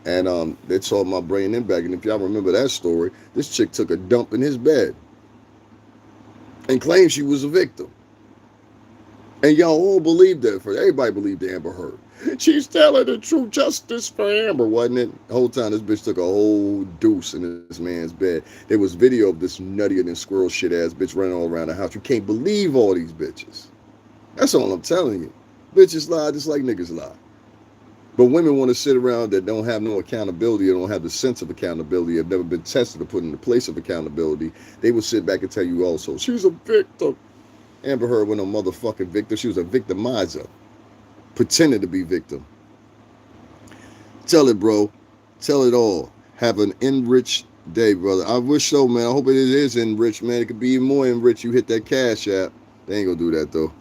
And they talking about bringing him back. And if y'all remember that story, this chick took a dump in his bed and claimed she was a victim. And y'all all believed that. Everybody believed Amber Heard. She's telling the truth, justice for Amber, wasn't it? The whole time this bitch took a whole deuce in this man's bed. There was video of this nuttier than squirrel shit ass bitch running all around the house. You can't believe all these bitches. That's all I'm telling you. Bitches lie just like niggas lie. But women want to sit around that don't have no accountability, or don't have the sense of accountability, have never been tested or put in the place of accountability. They will sit back and tell you also, she's a victim. Amber Heard was no motherfucking victim. She was a victimizer. Pretended to be victim. Tell it, bro. Tell it all. Have an enriched day, brother. I wish so, man. I hope it is enriched, man. It could be even more enriched. You hit that cash app. They ain't gonna do that, though.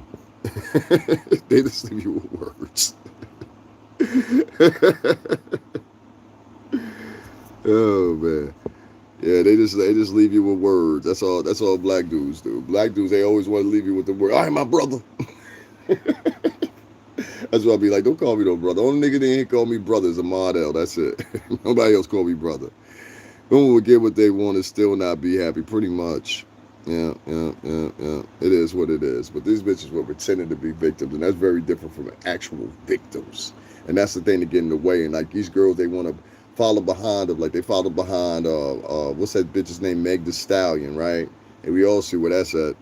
They just leave you with words. Oh, man. Yeah, they just leave you with words. That's all black dudes do. Black dudes, they always want to leave you with the word, all right, my brother. That's why I be like, don't call me no brother. Only nigga that ain't call me brother is a model. That's it. Nobody else call me brother. Women will get what they want and still not be happy, pretty much. Yeah. It is what it is. But these bitches were pretending to be victims, and that's very different from actual victims. And that's the thing to get in the way. And like these girls, they want to follow behind of, like they follow behind what's that bitch's name, Meg the Stallion, right? And we all see where that's at.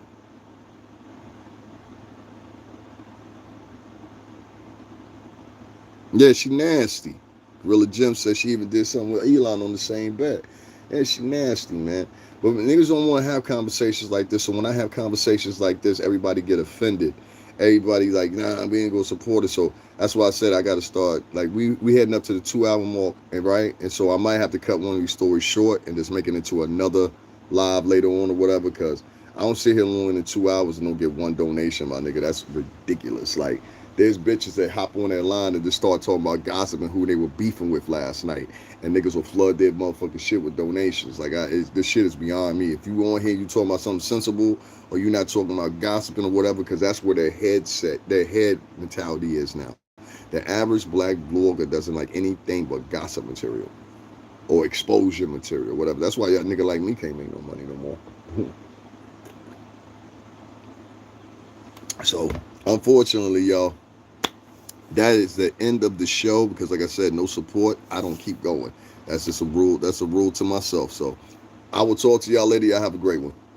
Yeah, she nasty. Gorilla Jim says she even did something with Elon on the same bed. Yeah, she nasty, man. But niggas don't want to have conversations like this. So when I have conversations like this, everybody get offended. Everybody like, nah, we ain't gonna support it. So that's why I said I gotta start. Like we heading up to the 2-hour mark, and right? And so I might have to cut one of these stories short and just make it into another live later on or whatever, because I don't sit here longer than 2 hours and don't get one donation, my nigga. That's ridiculous. Like, there's bitches that hop on that line and just start talking about gossiping who they were beefing with last night. And niggas will flood their motherfucking shit with donations. Like, this shit is beyond me. If you on here, you talking about something sensible, or you're not talking about gossiping or whatever, because that's where their head mentality is now. The average black blogger doesn't like anything but gossip material or exposure material, whatever. That's why y'all nigga like me can't make no money no more. So, unfortunately, y'all, that is the end of the show, because like I said, no support, I don't keep going. That's just a rule. That's a rule to myself. So I will talk to y'all later. Y'all have a great one.